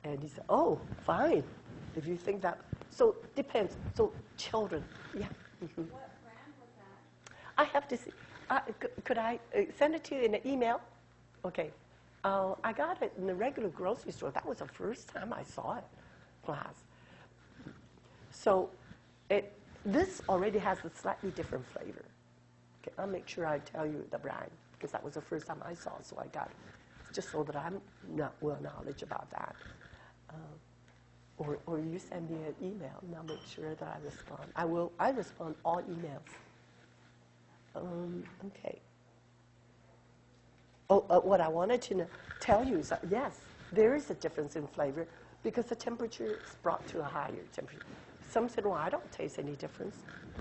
And he said, oh, fine, if you think that. So depends. So children, yeah. Mm-hmm. What brand was that? I have to see. Could I send it to you in an email? Okay. I got it in the regular grocery store. That was the first time I saw it, glass. So this already has a slightly different flavor. Okay, I'll make sure I tell you the brand, because that was the first time I saw it, so I got it. Just so that I'm not well knowledge about that. Or you send me an email, and I'll make sure that I respond. I respond all emails. Okay. Oh, what I wanted to tell you is that, yes, there is a difference in flavor because the temperature is brought to a higher temperature. Some said, well, I don't taste any difference.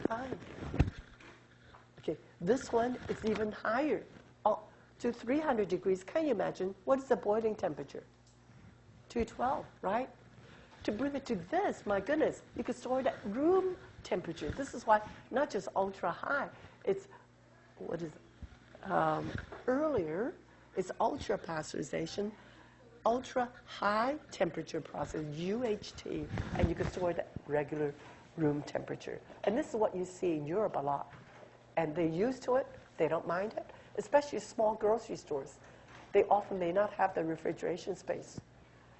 Fine. Okay, this one is even higher, to 300 degrees. Can you imagine? What is the boiling temperature? 212, right? To bring it to this, my goodness, you could store it at room temperature. This is why not just ultra high, it's, what is it? Earlier, It's ultra pasteurization, ultra high temperature process, UHT, and you can store it at regular room temperature. And this is what you see in Europe a lot. And they're used to it, they don't mind it, especially small grocery stores. They often may not have the refrigeration space.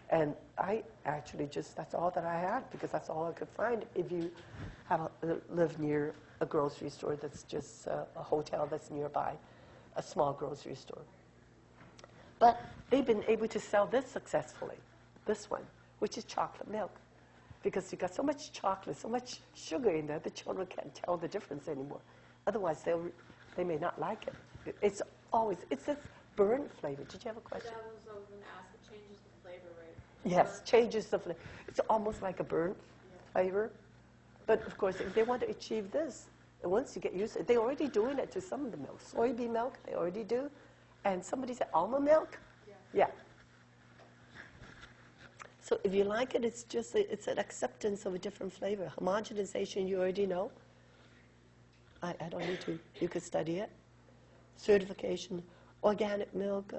And I actually that's all that I had, because that's all I could find if you live near a grocery store that's just a hotel that's nearby, a small grocery store. But they've been able to sell this successfully, this one, which is chocolate milk. Because you've got so much chocolate, so much sugar in there, the children can't tell the difference anymore. Otherwise, they may not like it. It's this burnt flavor. Did you have a question? That was what I was going to ask. It changes the flavor, right? Yes, changes the flavor. It's almost like a burnt flavor. But of course, if they want to achieve this, once you get used to it, they're already doing it to some of the milk. Soybean milk, they already do. And somebody said almond milk? Yeah. So if you like it, it's an acceptance of a different flavor. Homogenization, you already know. I don't need to. You could study it. Certification, organic milk,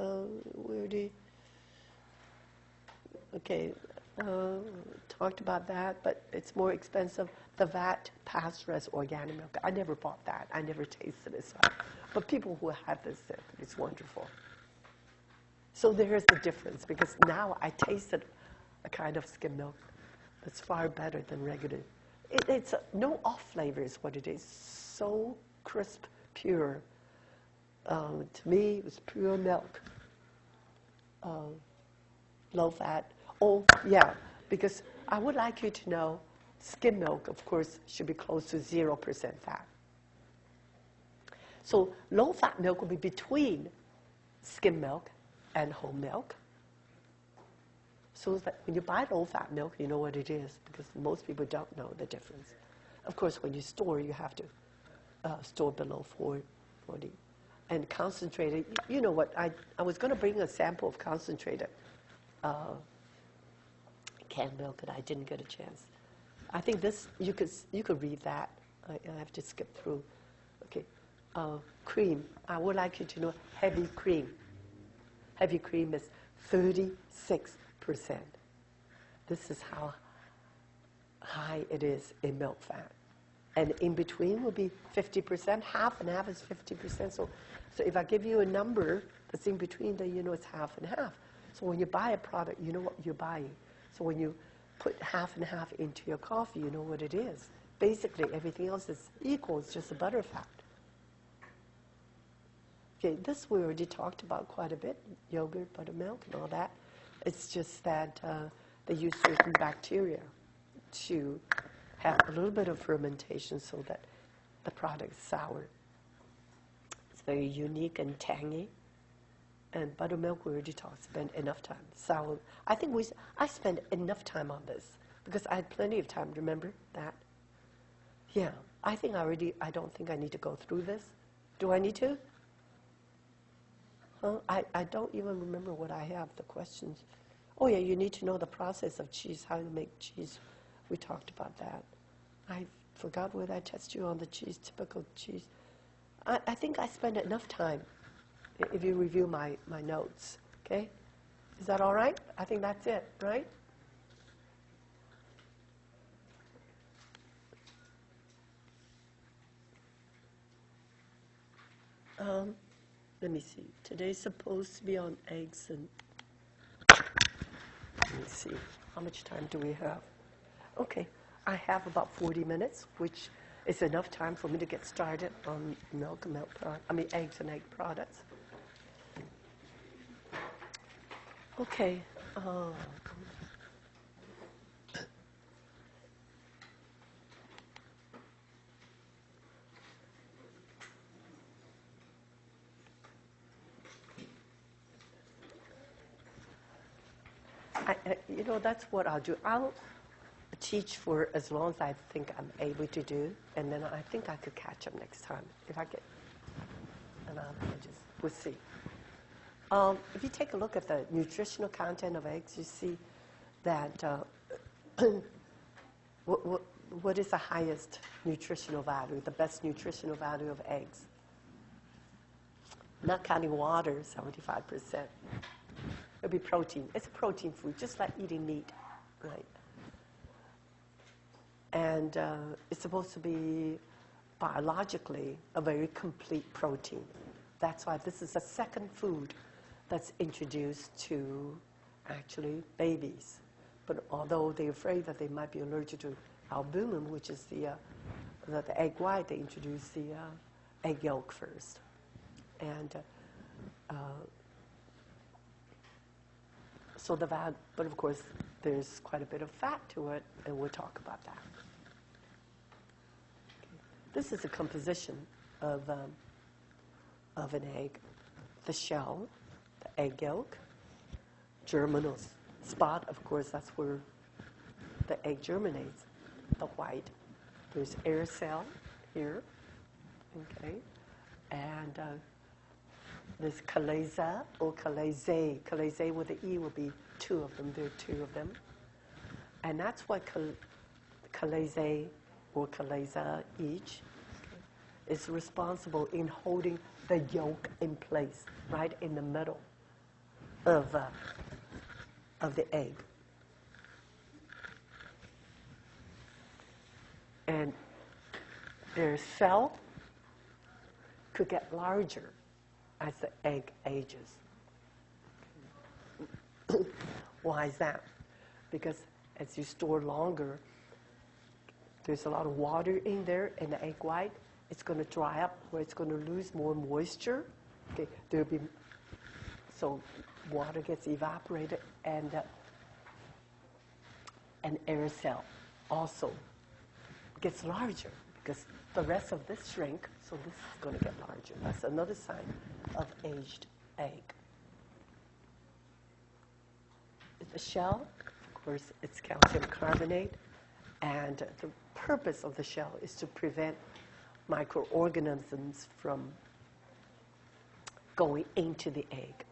talked about that, but it's more expensive. The VAT pasteurized organic milk. I never bought that. I never tasted it. But people who have this said it's wonderful. So there's the difference, because now I tasted a kind of skim milk that's far better than regular. It's no off flavor is what it is. So crisp, pure. To me, it was pure milk. Low fat. Oh, yeah, because I would like you to know skim milk, of course, should be close to 0% fat. So low fat milk will be between skim milk and whole milk. So that when you buy low fat milk, you know what it is, because most people don't know the difference. Of course, when you store, you have to store below 440. And concentrated, you know what, I was going to bring a sample of concentrated canned milk, and I didn't get a chance. I think this, you could read that. I have to skip through. Okay, cream. I would like you to know heavy cream. Heavy cream is 36%. This is how high it is in milk fat. And in between will be 50%. Half and half is 50%. So if I give you a number that's in between, then you know it's half and half. So when you buy a product, you know what you're buying. So when you put half and half into your coffee, you know what it is. Basically, everything else is equal. It's just a butterfat. Okay, this we already talked about quite a bit, yogurt, buttermilk, and all that. It's just that they use certain bacteria to have a little bit of fermentation so that the product is sour. It's very unique and tangy. And buttermilk, we already talked, spent enough time. Sour. I think I spent enough time on this because I had plenty of time. Remember that? Yeah. I don't think I need to go through this. Do I need to? Huh? I don't even remember what I have, the questions. Oh, yeah, you need to know the process of cheese, how to make cheese. We talked about that. I forgot whether I tested you on the cheese, typical cheese. I think I spent enough time if you review my notes, okay? Is that all right? I think that's it, right? Let me see. Today's supposed to be on eggs and... Let me see. How much time do we have? Okay. I have about 40 minutes, which is enough time for me to get started on eggs and egg products. Okay. That's what I'll do. I'll teach for as long as I think I'm able to do, and then I think I could catch up next time if I get. And we'll see. If you take a look at the nutritional content of eggs, you see that what is the highest nutritional value, the best nutritional value of eggs? not counting water, 75%. It'll be protein. It's a protein food, just like eating meat, right? And it's supposed to be biologically a very complete protein. That's why this is the second food that's introduced to actually babies. But although they're afraid that they might be allergic to albumin, which is the egg white, they introduce the egg yolk first. And so but of course, there's quite a bit of fat to it, and we'll talk about that. Okay. This is a composition of an egg: the shell, the egg yolk, germinal spot. Of course, that's where the egg germinates. The white. There's air cell here, okay, and there's chalaza or chalazae. Chalazae with the E will be two of them. There are two of them. And that's why chalazae or chalaza each is responsible in holding the yolk in place, right in the middle of the egg. And their cell could get larger as the egg ages. Why is that? Because as you store longer, there's a lot of water in there, and the egg white, it's going to dry up, where it's going to lose more moisture. Okay, so water gets evaporated, and an air cell also gets larger because the rest of this shrink, so this is going to get larger. That's another sign of aged egg. The shell, of course, it's calcium carbonate, and the purpose of the shell is to prevent microorganisms from going into the egg.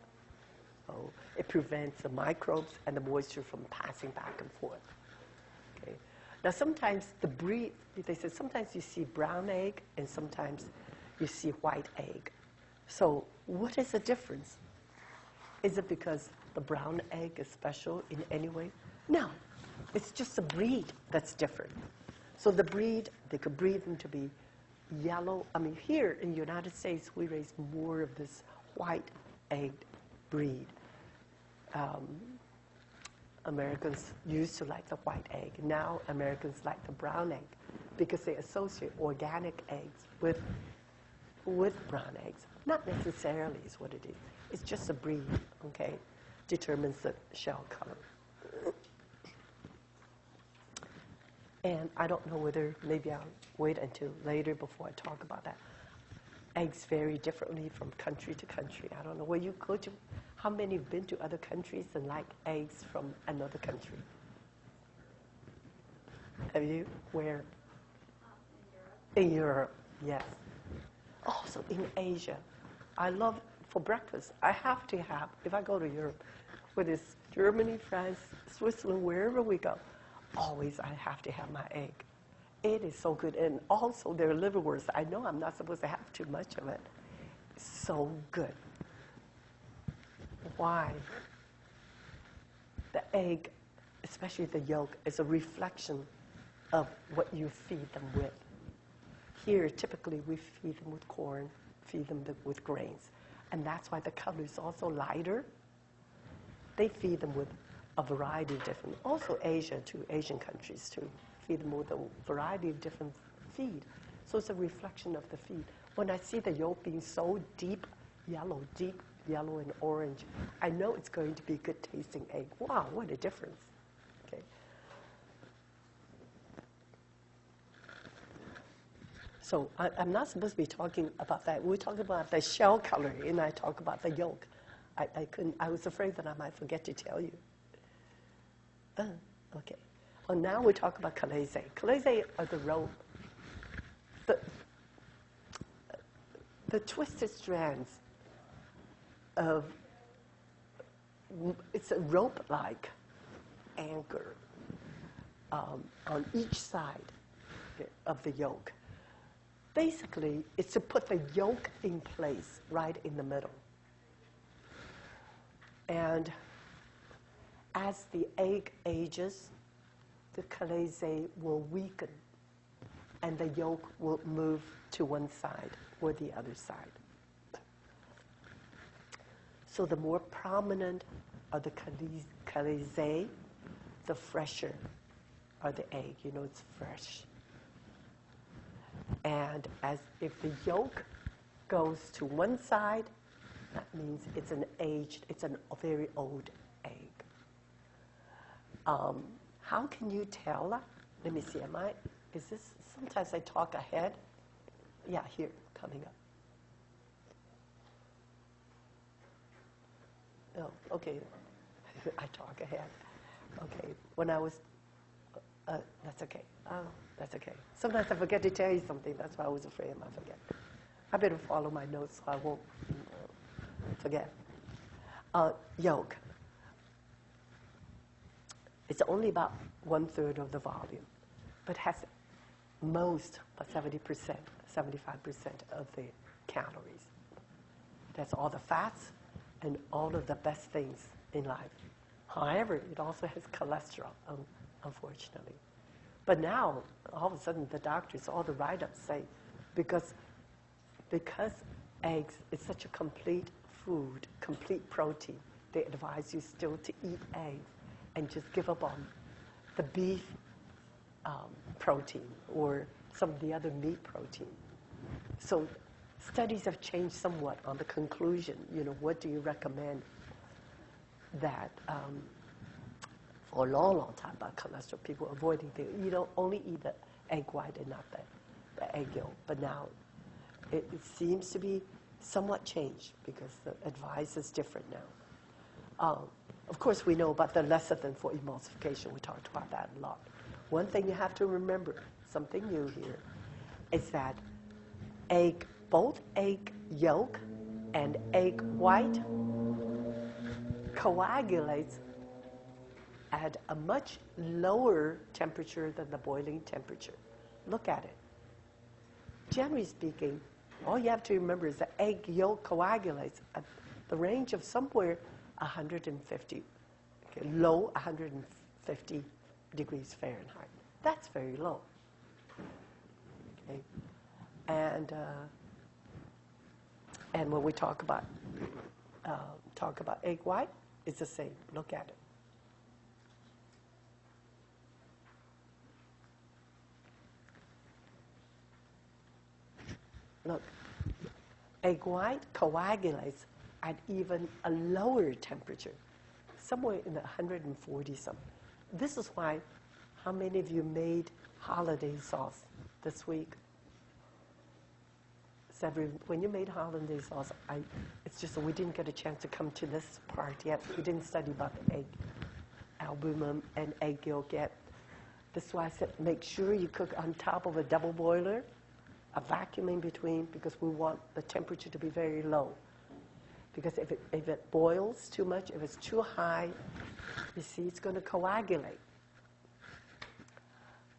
So it prevents the microbes and the moisture from passing back and forth. Okay. Now sometimes they say sometimes you see brown egg and sometimes you see white egg. So what is the difference? Is it because the brown egg is special in any way? No, it's just the breed that's different. So the breed, they could breed them to be yellow. I mean, here in the United States, we raise more of this white egg breed. Americans used to like the white egg. Now Americans like the brown egg because they associate organic eggs with brown eggs. Not necessarily is what it is. It's just a breed, okay? Determines the shell color. And I don't know whether, maybe I'll wait until later before I talk about that. Eggs vary differently from country to country. I don't know where you go to. How many have been to other countries and like eggs from another country? Have you? Where? In Europe, yes. Also in Asia. I love, for breakfast, I have to have, if I go to Europe, whether it's Germany, France, Switzerland, wherever we go, always I have to have my egg. It is so good. And also their liverwurst. I know I'm not supposed to have too much of it. So good. Why? The egg, especially the yolk, is a reflection of what you feed them with. Here, typically, we feed them with corn, feed them with grains. And that's why the color is also lighter. They feed them with a variety of different, also Asia too, Asian countries too, feed them with a variety of different feed. So it's a reflection of the feed. When I see the yolk being so deep yellow and orange, I know it's going to be a good tasting egg. Wow, what a difference. Okay. So I'm not supposed to be talking about that. We're talking about the shell color, and I talk about the yolk. I was afraid that I might forget to tell you. Okay. Well, now we talk about chalazae. Chalazae are the rope, the twisted strands of, it's a rope-like anchor on each side of the yolk basically, it's to put the yolk in place right in the middle. And as the egg ages, the calaise will weaken, and the yolk will move to one side or the other side. So the more prominent are the calaise, the fresher are the egg. You know, it's fresh. And as if the yolk goes to one side, that means it's an aged, it's a very old egg. How can you tell? Let me see, is this, sometimes I talk ahead. Yeah, here, coming up. Oh, okay, I talk ahead. Okay, when I was, that's okay. That's okay. Sometimes I forget to tell you something. That's why I was afraid I might forget. I better follow my notes so I won't forget. Yolk. It's only about 1/3 of the volume, but has most, about 70%, 75% of the calories. That's all the fats and all of the best things in life. However, it also has cholesterol, unfortunately. But now, all of a sudden, the doctors, all the write-ups say, because eggs is such a complete food, complete protein, they advise you still to eat eggs and just give up on the beef protein or some of the other meat protein. So studies have changed somewhat on the conclusion. You know, what do you recommend that for a long, long time about cholesterol, people avoiding things. You know, only eat the egg white and not the egg yolk. But now it seems to be somewhat changed because the advice is different now. Of course, we know about the lecithin for emulsification. We talked about that a lot. One thing you have to remember, something new here, is that both egg yolk and egg white coagulates at a much lower temperature than the boiling temperature. Look at it. Generally speaking, all you have to remember is that egg yolk coagulates at the range of somewhere 150, okay, low 150 degrees Fahrenheit. That's very low. Okay? And when we talk about egg white, it's the same. Look at it. Look, egg white coagulates at even a lower temperature, somewhere in the 140 something. This is why, how many of you made holiday sauce this week? When you made holiday sauce, it's just that we didn't get a chance to come to this part yet. We didn't study about the egg albumin and egg yolk yet. That's why I said make sure you cook on top of a double boiler, a vacuum in between, because we want the temperature to be very low. Because if it boils too much, if it's too high, you see, it's going to coagulate.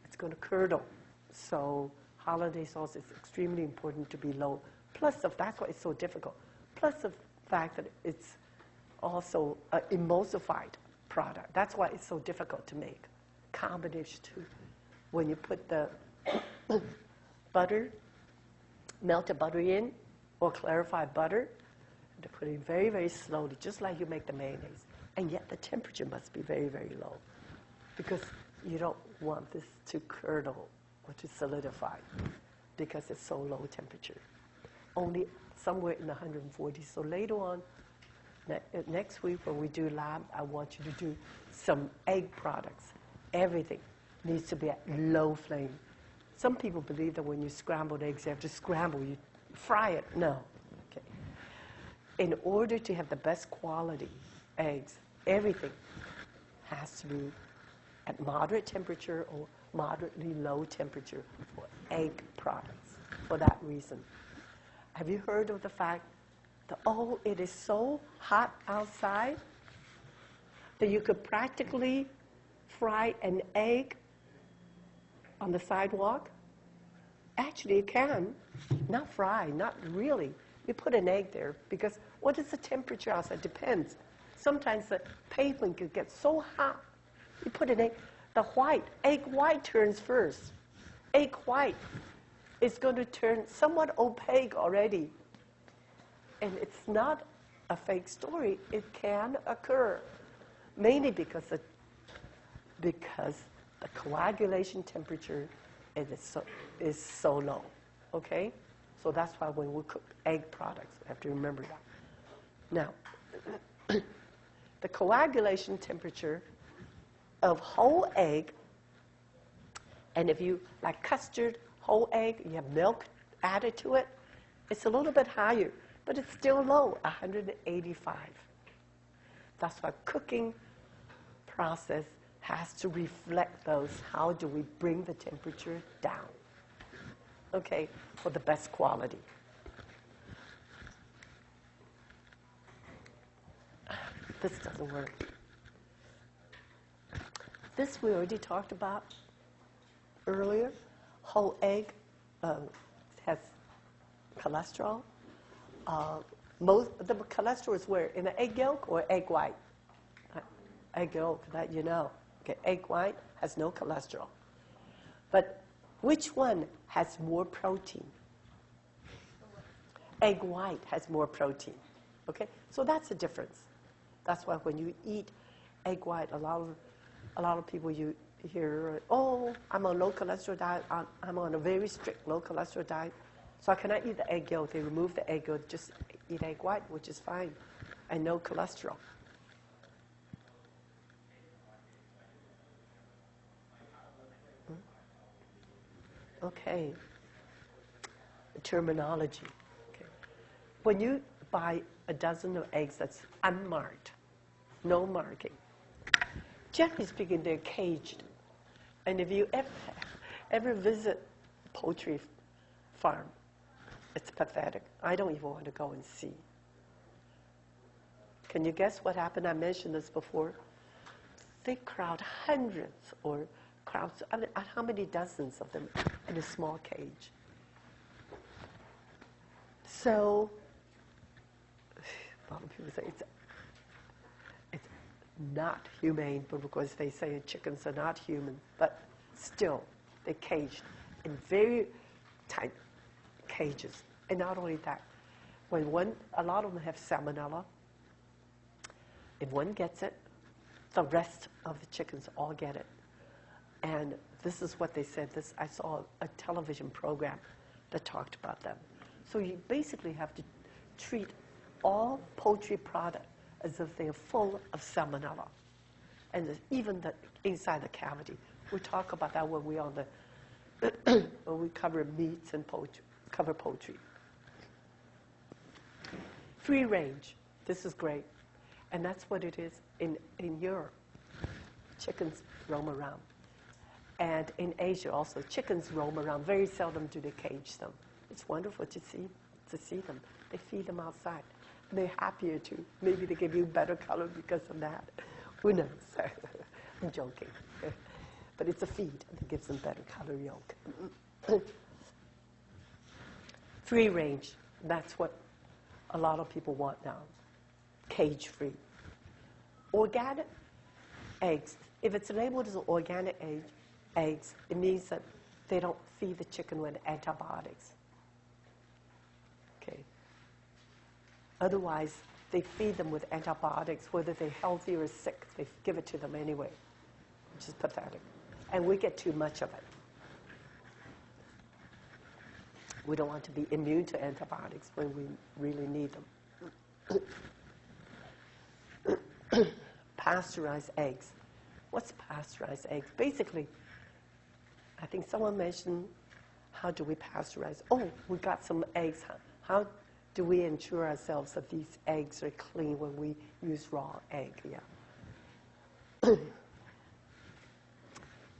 It's going to curdle. So holiday sauce is extremely important to be low. Plus, that's why it's so difficult. Plus the fact that it's also an emulsified product. That's why it's so difficult to make. Combination too. When you put the butter, melted butter in, or clarified butter, to put it very, very slowly, just like you make the mayonnaise. And yet the temperature must be very, very low, because you don't want this to curdle or to solidify, because it's so low temperature. Only somewhere in the 140s. So later on, next week when we do lab, I want you to do some egg products. Everything needs to be at low flame. Some people believe that when you scramble eggs, you have to scramble, you fry it. No. Okay. In order to have the best quality eggs, everything has to be at moderate temperature or moderately low temperature for egg products, for that reason. Have you heard of the fact that, oh, it is so hot outside that you could practically fry an egg on the sidewalk Actually, you can. Not fry, not really. You put an egg there because what is the temperature outside? Depends. Sometimes the pavement could get so hot. You put an egg, the white, egg white turns first. Egg white is going to turn somewhat opaque already. And it's not a fake story. It can occur, mainly because the coagulation temperature is so low, okay? So that's why when we cook egg products, we have to remember that. Now, the coagulation temperature of whole egg, and if you, like custard, whole egg, you have milk added to it, it's a little bit higher, but it's still low, 185. That's why cooking process has to reflect those. How do we bring the temperature down? Okay, for the best quality. This doesn't work. This we already talked about earlier. Whole egg has cholesterol. The cholesterol is where? In the egg yolk or egg white? Egg yolk, that you know. Okay, egg white has no cholesterol. But which one has more protein? Egg white has more protein. Okay, so that's the difference. That's why when you eat egg white, a lot of people you hear, oh, I'm on low cholesterol diet. I'm on a very strict low cholesterol diet, so I cannot eat the egg yolk. They remove the egg yolk, just eat egg white, which is fine, and no cholesterol. Okay. Terminology. Okay. When you buy a dozen of eggs that's unmarked, no marking, generally speaking, they're caged. And if you ever visit a poultry farm, it's pathetic. I don't even want to go and see. Can you guess what happened? I mentioned this before. They crowd hundreds or crowds, how many dozens of them in a small cage? So, a lot of people say it's not humane, but because they say chickens are not human, but still, they're caged in very tight cages. And not only that, a lot of them have salmonella. If one gets it, the rest of the chickens all get it. And this is what they said. I saw a television program that talked about them. So you basically have to treat all poultry products as if they are full of salmonella. And even inside the cavity. We'll talk about that when we're on when we cover meats and cover poultry. Free range. This is great. And that's what it is in Europe. Chickens roam around. And in Asia also, chickens roam around. Very seldom do they cage them. It's wonderful to see them. They feed them outside. They're happier too. Maybe they give you better color because of that. Who knows? I'm joking. But it's a feed that gives them better color yolk. Free range. That's what a lot of people want now. Cage-free. Organic eggs. If it's labeled as organic eggs, it means that they don't feed the chicken with antibiotics. Okay. Otherwise, they feed them with antibiotics, whether they're healthy or sick. They give it to them anyway, which is pathetic. And we get too much of it. We don't want to be immune to antibiotics when we really need them. Pasteurized eggs. What's pasteurized eggs? Basically, I think someone mentioned, how do we pasteurize? Oh, we got some eggs. How do we ensure ourselves that these eggs are clean when we use raw egg? Yeah.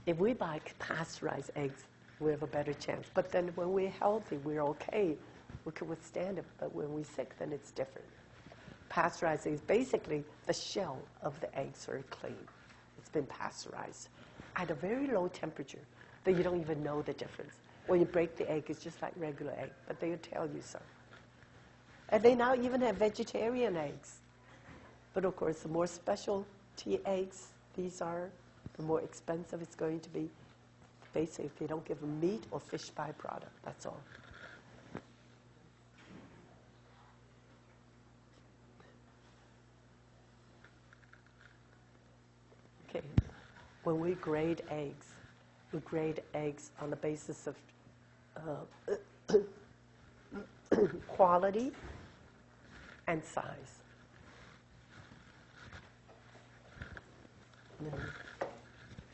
If we buy pasteurized eggs, we have a better chance. But then when we're healthy, we're okay. We can withstand it. But when we're sick, then it's different. Pasteurized eggs, basically, the shell of the eggs are clean. It's been pasteurized at a very low temperature that you don't even know the difference. When you break the egg, it's just like regular egg, but they'll tell you so. And they now even have vegetarian eggs. But of course, the more specialty eggs these are, the more expensive it's going to be. Basically, if they don't give them meat or fish byproduct, that's all. Okay, when we grade eggs on the basis of quality and size.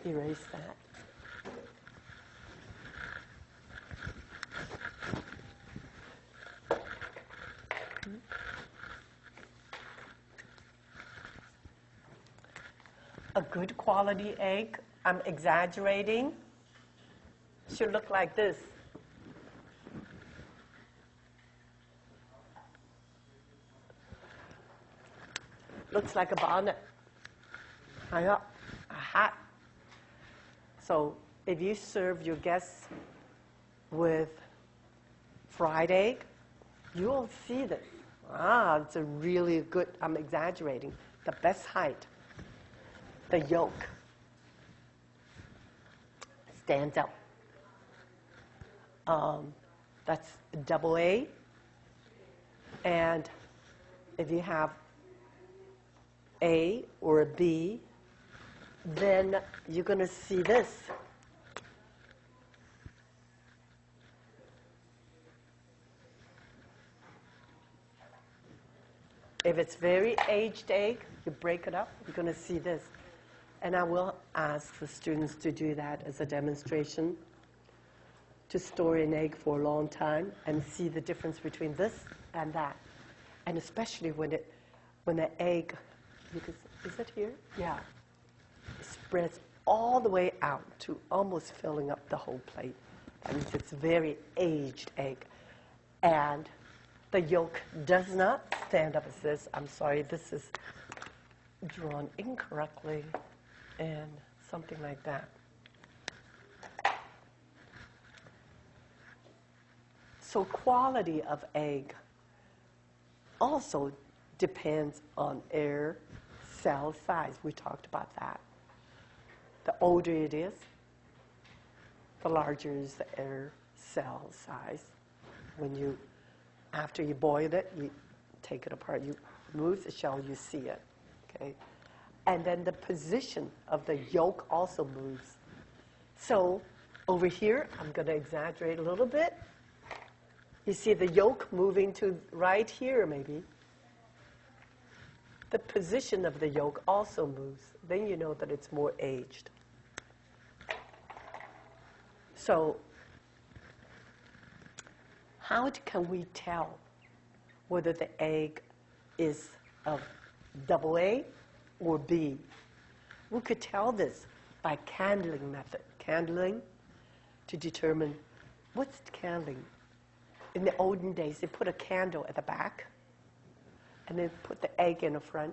Erase that. A good quality egg, I'm exaggerating, should look like this. Looks like a bonnet. High up, a hat. So if you serve your guests with fried egg, you will see this. It's a really good, I'm exaggerating, the best height. The yolk stands out. That's double A. And if you have A or a B, then you're going to see this. If it's very aged egg, you break it up, you're going to see this. And I will ask the students to do that as a demonstration, to store an egg for a long time and see the difference between this and that. And especially when the egg, is it here? Yeah. Spreads all the way out to almost filling up the whole plate. That means it's a very aged egg. And the yolk does not stand up as this. I'm sorry, this is drawn incorrectly and something like that. So quality of egg also depends on air cell size. We talked about that. The older it is, the larger is the air cell size. After you boil it, you take it apart, you remove the shell, you see it, okay? And then the position of the yolk also moves. So over here, I'm going to exaggerate a little bit. You see the yolk moving to right here, maybe. The position of the yolk also moves. Then you know that it's more aged. So how can we tell whether the egg is of double A or B? We could tell this by candling method. Candling to determine what's candling. In the olden days, they put a candle at the back and then put the egg in the front,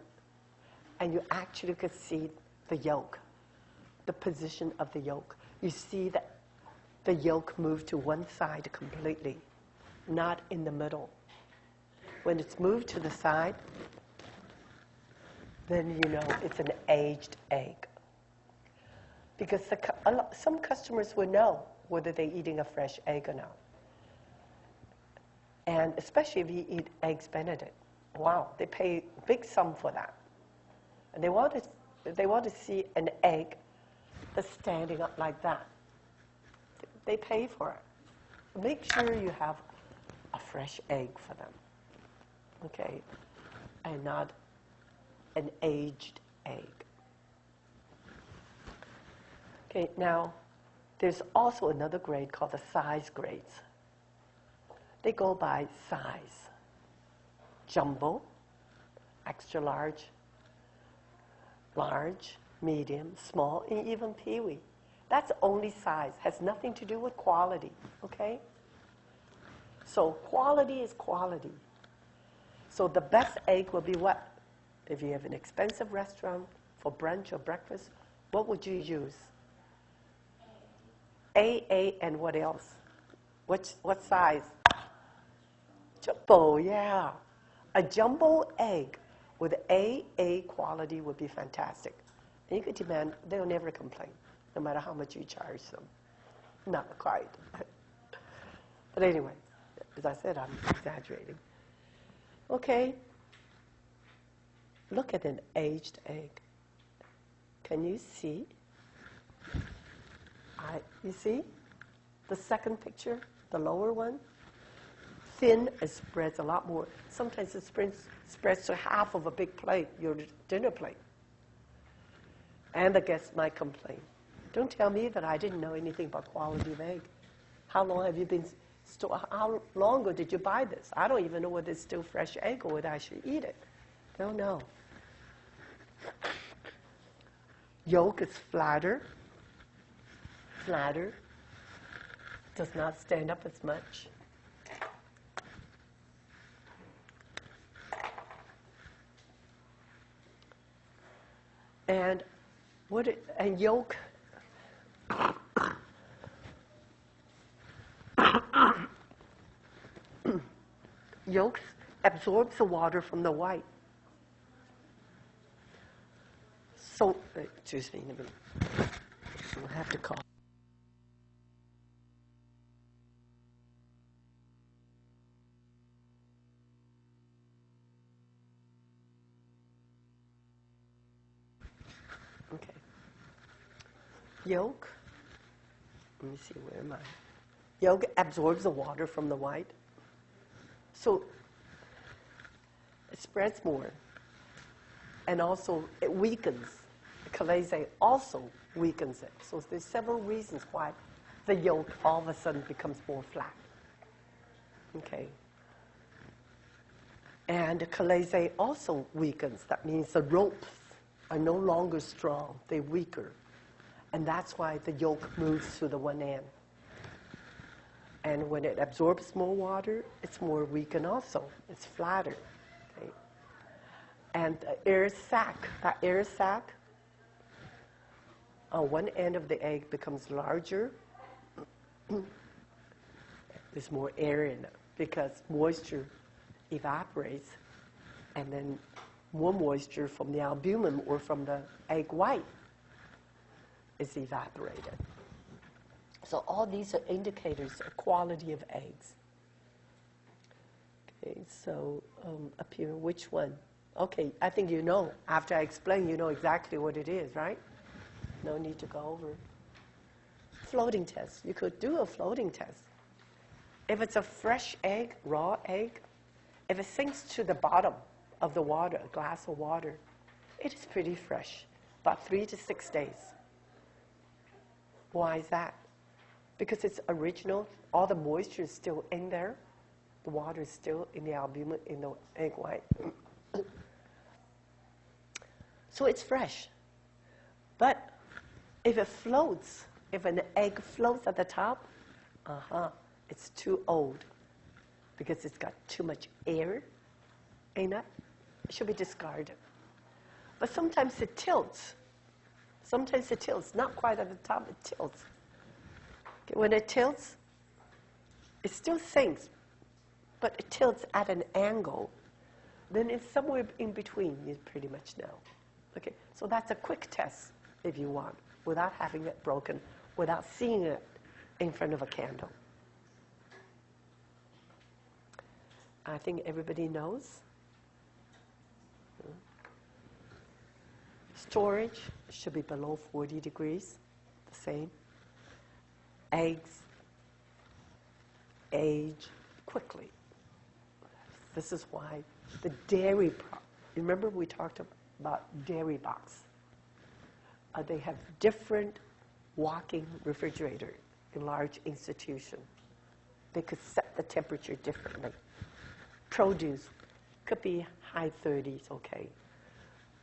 and you actually could see the yolk, the position of the yolk. You see that the yolk moved to one side completely, not in the middle. When it's moved to the side, then you know it's an aged egg. Because some customers will know whether they're eating a fresh egg or not. And especially if you eat eggs Benedict. Wow, they pay a big sum for that. And they want to see an egg that's standing up like that. They pay for it. Make sure you have a fresh egg for them, okay, and not an aged egg. Okay, now there's also another grade called the size grades. They go by size. Jumbo, extra large, large, medium, small, and even peewee. That's only size. Has nothing to do with quality, okay? So quality is quality. So the best egg will be what? If you have an expensive restaurant for brunch or breakfast, what would you use? A, and what else? What size? Jumbo, yeah. A jumbo egg with AA quality would be fantastic. And you could demand, they'll never complain, no matter how much you charge them. Not quite. But anyway, as I said, I'm exaggerating. Okay. Look at an aged egg. Can you see? You see? The second picture, the lower one? Thin, it spreads a lot more. Sometimes it spreads to half of a big plate, your dinner plate. And the guests might complain. Don't tell me that I didn't know anything about quality of egg. How long have you been how long ago did you buy this? I don't even know whether it's still fresh egg or whether I should eat it. Don't know. Yolk is flatter. Flatter. Does not stand up as much. And yolk yolk absorbs the water from the white. So, excuse me, I'll have to call. Okay. Yolk, let me see, where am I? Yolk absorbs the water from the white. So it spreads more. And also it weakens. Calese also weakens it. So there's several reasons why the yolk all of a sudden becomes more flat. Okay. And Calese also weakens. That means the ropes are no longer strong. They're weaker. And that's why the yolk moves to the one end. And when it absorbs more water, it's more weakened also. It's flatter. Okay? And the air sac, that air sac, on one end of the egg becomes larger. There's more air in it because moisture evaporates, and then more moisture from the albumin or from the egg white is evaporated. So all these are indicators of quality of eggs. Okay, so up here, which one? Okay, I think you know. After I explain, you know exactly what it is, right? No need to go over. Floating test. You could do a floating test. If it's a fresh egg, raw egg, if it sinks to the bottom of the water, a glass of water, it is pretty fresh, about 3 to 6 days. Why is that? Because it's original, all the moisture is still in there, the water is still in the albumin, in the egg white. So it's fresh. But if it floats, if an egg floats at the top, it's too old because it's got too much air in it. It should be discarded. But sometimes it tilts. Sometimes it tilts, not quite at the top, it tilts. Okay, when it tilts, it still sinks, but it tilts at an angle. Then it's somewhere in between, you pretty much know. Okay, so that's a quick test if you want, without having it broken, without seeing it in front of a candle. I think everybody knows. Storage should be below 40 degrees, the same. Eggs age quickly. This is why the dairy, remember we talked about dairy box. They have different walking refrigerator in large institution. They could set the temperature differently. Produce could be high 30s, okay.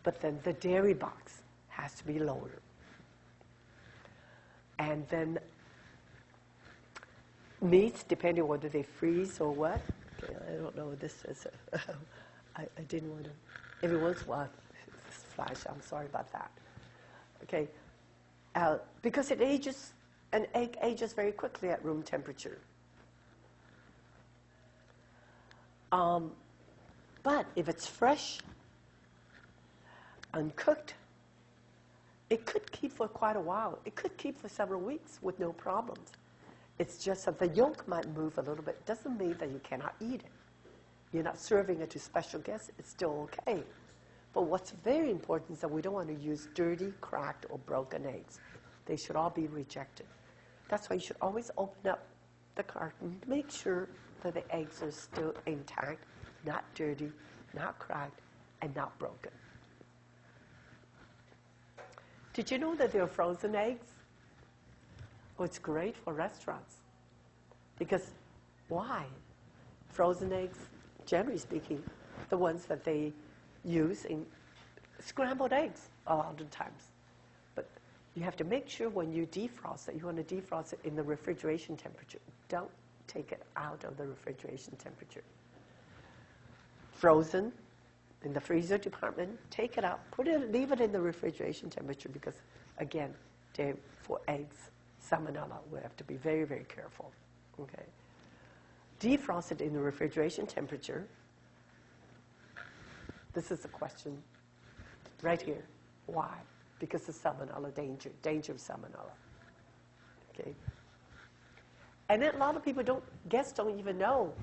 But then the dairy box has to be lower. And then meats, depending on whether they freeze or what. Okay, I don't know what this is. I didn't want to. Every once in a while, this flash, I'm sorry about that. Okay, because it ages, an egg ages very quickly at room temperature. But if it's fresh, uncooked, it could keep for quite a while. It could keep for several weeks with no problems. It's just that the yolk might move a little bit. It doesn't mean that you cannot eat it. You're not serving it to special guests. It's still okay. But what's very important is that we don't want to use dirty, cracked, or broken eggs. They should all be rejected. That's why you should always open up the carton, make sure that the eggs are still intact, not dirty, not cracked, and not broken. Did you know that there are frozen eggs? Oh, it's great for restaurants. Because why? Frozen eggs, generally speaking, the ones that they use in scrambled eggs a lot of times. But you have to make sure when you defrost it, you want to defrost it in the refrigeration temperature. Don't take it out of the refrigeration temperature. Frozen in the freezer department, take it out, leave it in the refrigeration temperature because, again, for eggs, salmonella, we have to be very, very careful. Okay. Defrost it in the refrigeration temperature. This is the question right here. Why? Because of salmonella danger of salmonella. Okay. And then a lot of people guests don't even know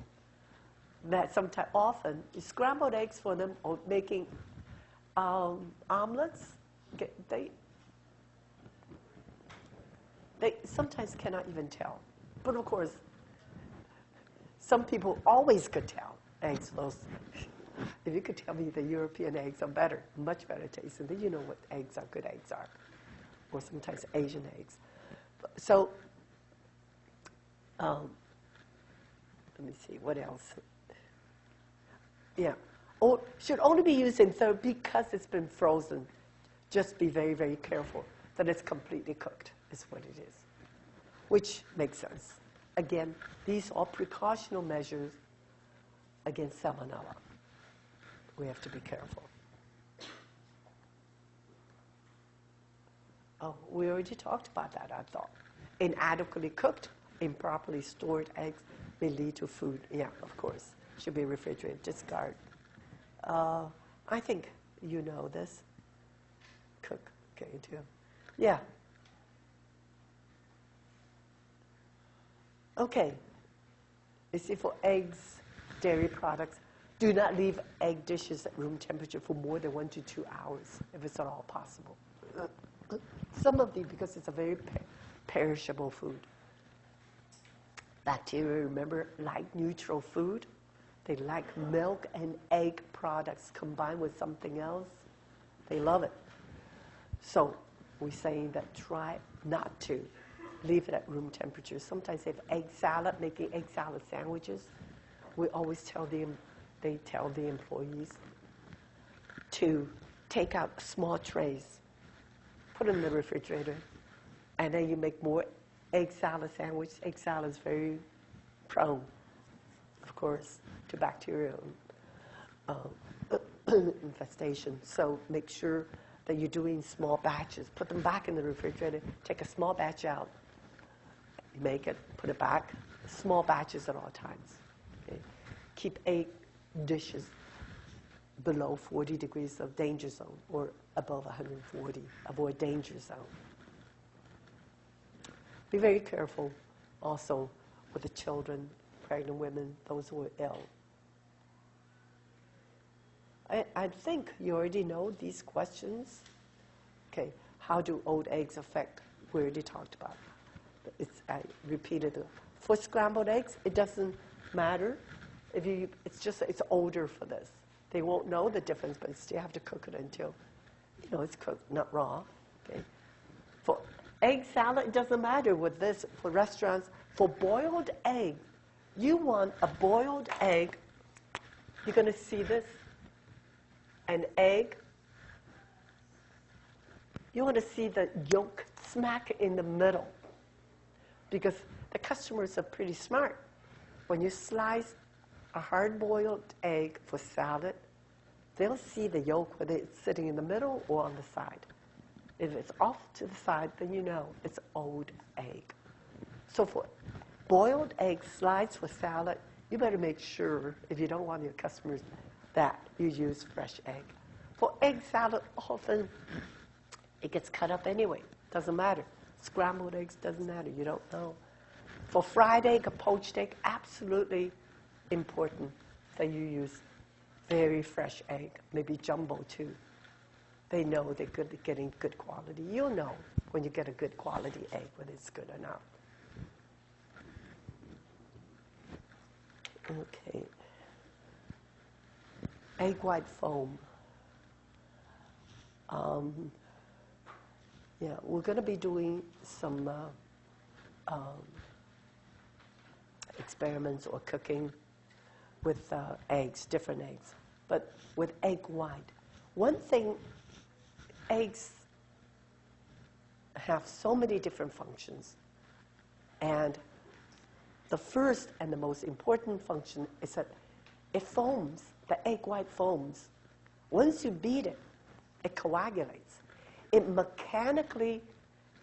that sometimes often scrambled eggs for them or making omelets, they sometimes cannot even tell. But of course, some people always could tell eggs. If you could tell me the European eggs are better, much better tasting, then you know what good eggs are, or sometimes Asian eggs. So, let me see, what else? Yeah, or should only be used in third because it's been frozen. Just be very, very careful that it's completely cooked, is what it is, which makes sense. Again, these are precautionary measures against salmonella. We have to be careful. Oh, we already talked about that, I thought. Inadequately cooked, improperly stored eggs may lead to food. Yeah, of course. Should be refrigerated, discard. I think you know this. Cook, okay, too. Yeah. Okay. You see, for eggs, dairy products, do not leave egg dishes at room temperature for more than 1 to 2 hours, if it's at all possible. Some of these, because it's a very perishable food. Bacteria, remember, like neutral food. They like milk and egg products combined with something else. They love it. So we're saying that try not to leave it at room temperature. Sometimes they have egg salad, making egg salad sandwiches. We always tell the employees to take out small trays, put them in the refrigerator, and then you make more egg salad sandwich. Egg salad is very prone, of course, to bacterial infestation. So make sure that you're doing small batches. Put them back in the refrigerator. Take a small batch out. Make it, put it back. Small batches at all times. Okay? Keep egg dishes below 40 degrees of danger zone or above 140. Avoid danger zone. Be very careful also with the children, pregnant women, those who are ill. I think you already know these questions. Okay, how do old eggs affect? We already talked about it. I repeated it. For scrambled eggs, it doesn't matter. It's older for this. They won't know the difference, but you still have to cook it until, it's cooked, not raw. Okay. For egg salad, it doesn't matter with this. For restaurants, for boiled egg, you want a boiled egg. You're going to see this. An egg. You want to see the yolk smack in the middle. Because the customers are pretty smart. When you slice a hard-boiled egg for salad, they'll see the yolk whether it's sitting in the middle or on the side. If it's off to the side, then you know it's old egg. So for boiled egg slides for salad, you better make sure, if you don't want your customers, that you use fresh egg. For egg salad, often it gets cut up anyway. Doesn't matter. Scrambled eggs doesn't matter. You don't know. For fried egg or poached egg, absolutely important that you use very fresh egg, maybe jumbo too. They know they're getting good quality. You'll know when you get a good quality egg, whether it's good or not. Okay. Egg white foam. Yeah, we're going to be doing some experiments or cooking with eggs, different eggs, but with egg white. One thing, eggs have so many different functions, and the first and the most important function is that it foams, the egg white foams. Once you beat it, it coagulates. It mechanically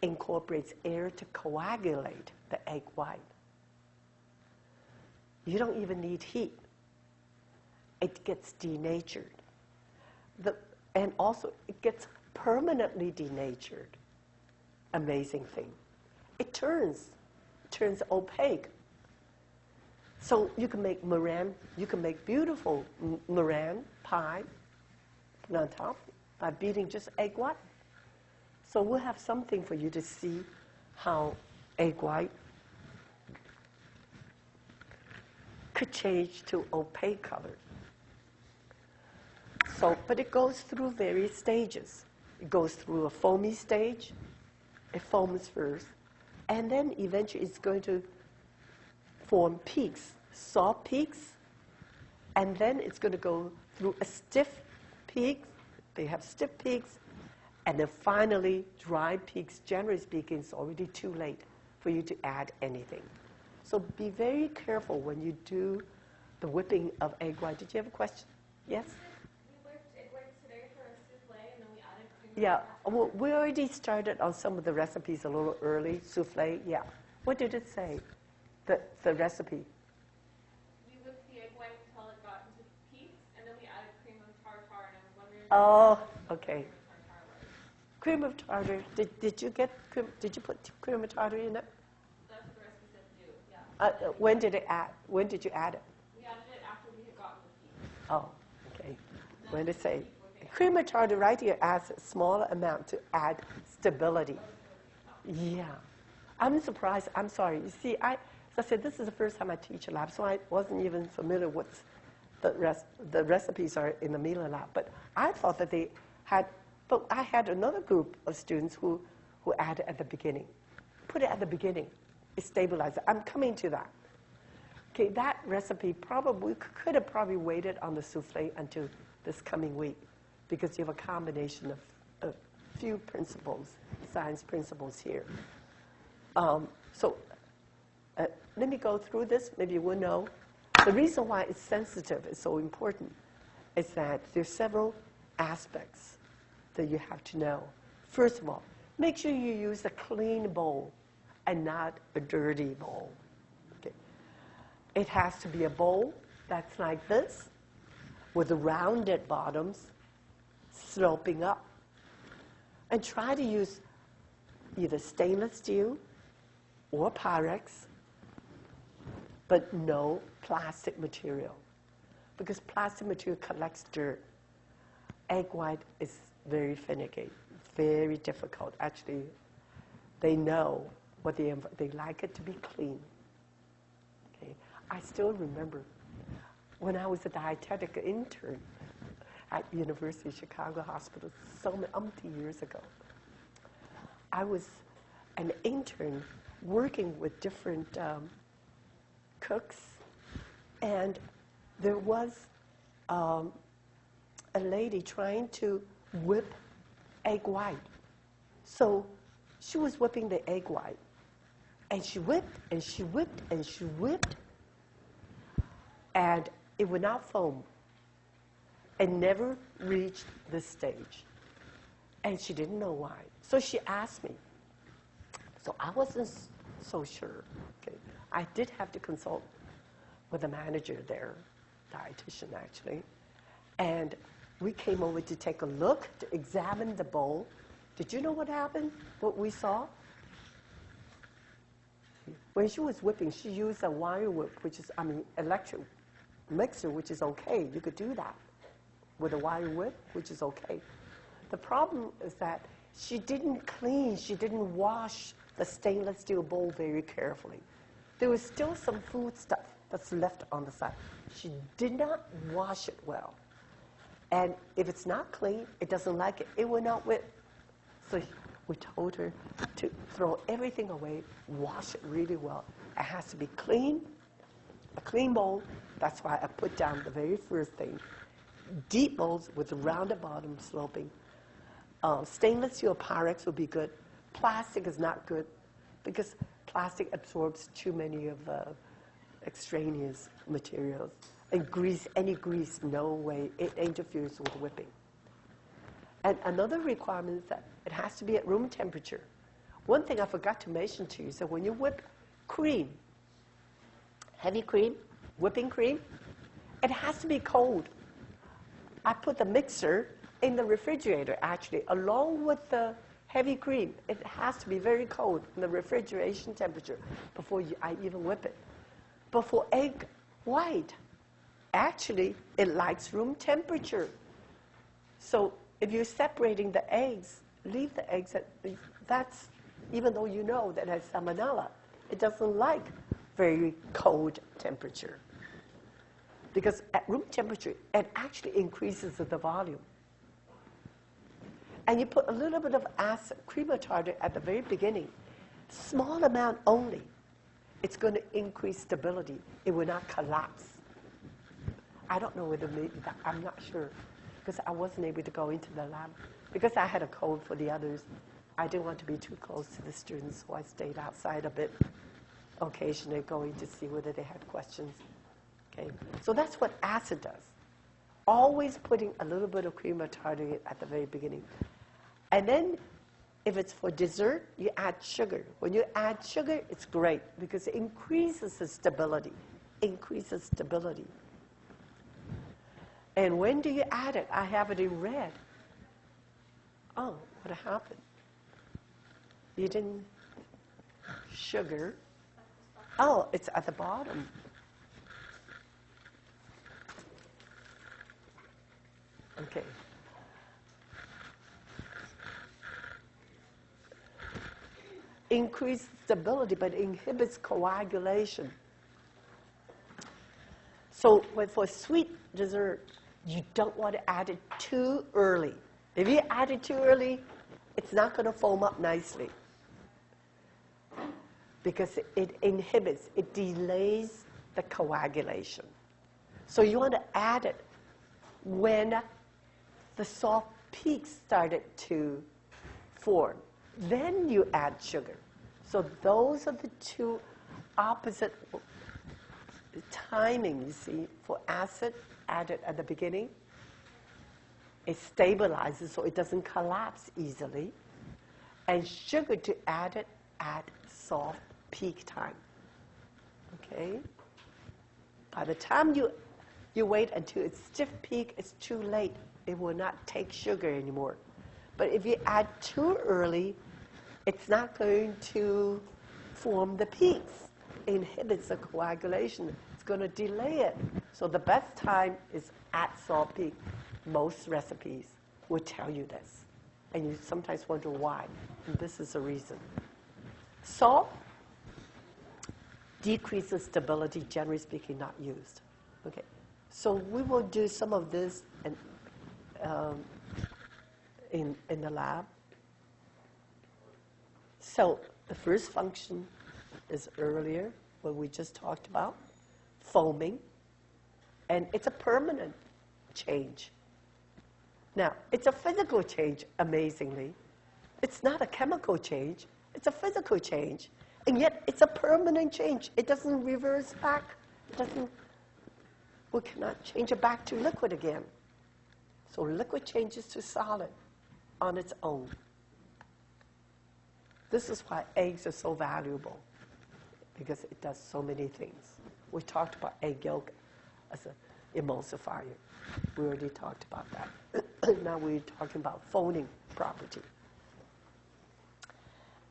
incorporates air to coagulate the egg white. You don't even need heat. It gets denatured. And also, it gets permanently denatured. Amazing thing. It turns opaque. So you can make meringue, you can make beautiful meringue pie, put on top by beating just egg white. So we'll have something for you to see how egg white could change to opaque color. So, but it goes through various stages. It goes through a foamy stage. It foams first, and then eventually it's going to form peaks, soft peaks, and then it's going to go through a stiff peak. They have stiff peaks, and then finally dry peaks. Generally speaking, it's already too late for you to add anything. So be very careful when you do the whipping of egg white. Did you have a question? Yes? We whipped egg whites today for a souffle, and then we added cream. Yeah, well, we already started on some of the recipes a little early. Souffle, yeah. What did it say? The recipe? We whipped the egg white until it got into peaks, and then we added cream of tartar, and I was wondering Oh, okay. cream of tartar was. Cream of tartar. Did you get cream? Did you put cream of tartar in it? That's what the recipe said to do, yeah. When did it add? When did you add it? We added it after we had gotten the peaks. Oh, okay. When did it say? Cream of tartar right here adds a smaller amount to add stability. Yeah. I'm surprised. I'm sorry. You see, as I said, this is the first time I teach a lab, so I wasn't even familiar with the recipes are in the Mila lab. But I thought that they had, but I had another group of students who added at the beginning. Put it at the beginning. It stabilizes. I'm coming to that. Okay, that recipe probably could have probably waited on the souffle until this coming week, because you have a combination of a few principles, science principles here. Let me go through this. Maybe you will know. The reason why it's sensitive is so important is that there's several aspects that you have to know. First of all, make sure you use a clean bowl and not a dirty bowl. Okay. It has to be a bowl that's like this, with the rounded bottoms sloping up. And try to use either stainless steel or Pyrex, but no plastic material, because plastic material collects dirt. Egg white is very finicky, very difficult. Actually, they know what they like it to be clean. Okay. I still remember when I was a dietetic intern at University of Chicago Hospital so many years ago. I was an intern working with different cooks, and there was a lady trying to whip egg white. So she was whipping the egg white, and she whipped, and she whipped, and she whipped, and it would not foam and never reached this stage. And she didn't know why. So she asked me. So I wasn't so sure. Okay. I did have to consult with the manager there, dietitian actually, and we came over to take a look, to examine the bowl. Did you know what happened, what we saw? When she was whipping, she used a wire whip, which is, electric mixer, which is okay. You could do that with a wire whip, which is okay. The problem is that she didn't clean, she didn't wash the stainless steel bowl very carefully. There was still some food stuff that's left on the side. She did not wash it well. And if it's not clean, it doesn't like it. It will not whip. So we told her to throw everything away, wash it really well. It has to be clean, a clean bowl. That's why I put down the very first thing. Deep bowls with a rounded bottom sloping. Stainless steel Pyrex would be good. Plastic is not good because plastic absorbs too many of the extraneous materials. And grease, any grease, no way. It interferes with whipping. And another requirement is that it has to be at room temperature. One thing I forgot to mention to you is that when you whip cream, heavy cream, whipping cream, it has to be cold. I put the mixer in the refrigerator, actually, along with the heavy cream. It has to be very cold in the refrigeration temperature before I even whip it. But for egg white, actually, it likes room temperature. So if you're separating the eggs, leave the eggs at, that's, even though you know that it has salmonella, it doesn't like very cold temperature. Because at room temperature, it actually increases the volume. And you put a little bit of acid, creamer tartar at the very beginning, small amount only. It's going to increase stability. It will not collapse. I don't know whether maybe that, I'm not sure, because I wasn't able to go into the lab. Because I had a cold for the others, I didn't want to be too close to the students, so I stayed outside a bit, occasionally going to see whether they had questions. Okay, so that's what acid does. Always putting a little bit of cream or tartar at the very beginning. And then, if it's for dessert, you add sugar. When you add sugar, it's great because it increases the stability. Increases stability. And when do you add it? I have it in red. Oh, what happened? You didn't... Sugar. Oh, it's at the bottom. Okay. Increased stability, but inhibits coagulation. So for sweet dessert, you don't want to add it too early. If you add it too early, it's not going to foam up nicely because it inhibits, it delays the coagulation. So you want to add it when the soft peaks started to form. Then you add sugar. So those are the two opposite timing, you see. For acid, add it at the beginning. It stabilizes so it doesn't collapse easily. And sugar to add it at soft peak time. Okay? By the time you wait until it's stiff peak, it's too late. It will not take sugar anymore. But if you add too early, it's not going to form the peaks. It inhibits the coagulation. It's going to delay it. So the best time is at soft peak. Most recipes will tell you this. And you sometimes wonder why. And this is the reason. Salt decreases stability, generally speaking, not used. Okay. So we will do some of this and in the lab. So the first function is earlier, what we just talked about, foaming, and it's a permanent change. Now, it's a physical change, amazingly. It's not a chemical change, it's a physical change, and yet it's a permanent change. It doesn't reverse back. We cannot change it back to liquid again. So liquid changes to solid on its own. This is why eggs are so valuable. because it does so many things. We talked about egg yolk as an emulsifier. We already talked about that. Now we're talking about foaming property.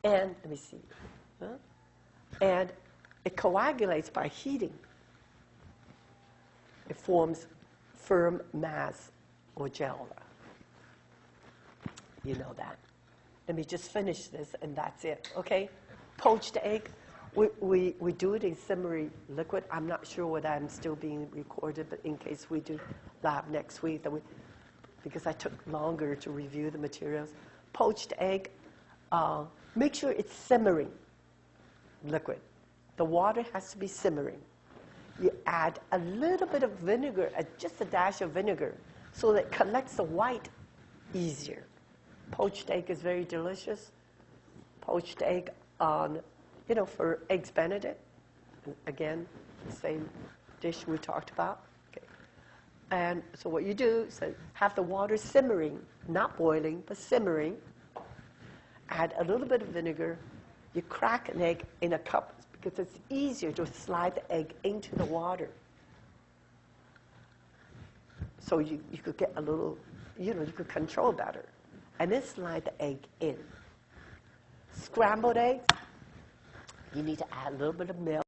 And let me see. And it coagulates by heating. It forms firm mass or gel. You know that. Let me just finish this, and that's it, okay? Poached egg, we do it in simmering liquid. I'm not sure whether I'm still being recorded, but in case we do lab next week, because I took longer to review the materials. Poached egg, make sure it's simmering liquid. The water has to be simmering. You add a little bit of vinegar, just a dash of vinegar, so that it collects the white easier. Poached egg is very delicious. Poached egg for Eggs Benedict. Again, the same dish we talked about. Okay. And so what you do is have the water simmering, not boiling, but simmering. Add a little bit of vinegar. You crack an egg in a cup because it's easier to slide the egg into the water. So you could get a little, you could control better. And then slide the egg in. Scrambled eggs, you need to add a little bit of milk.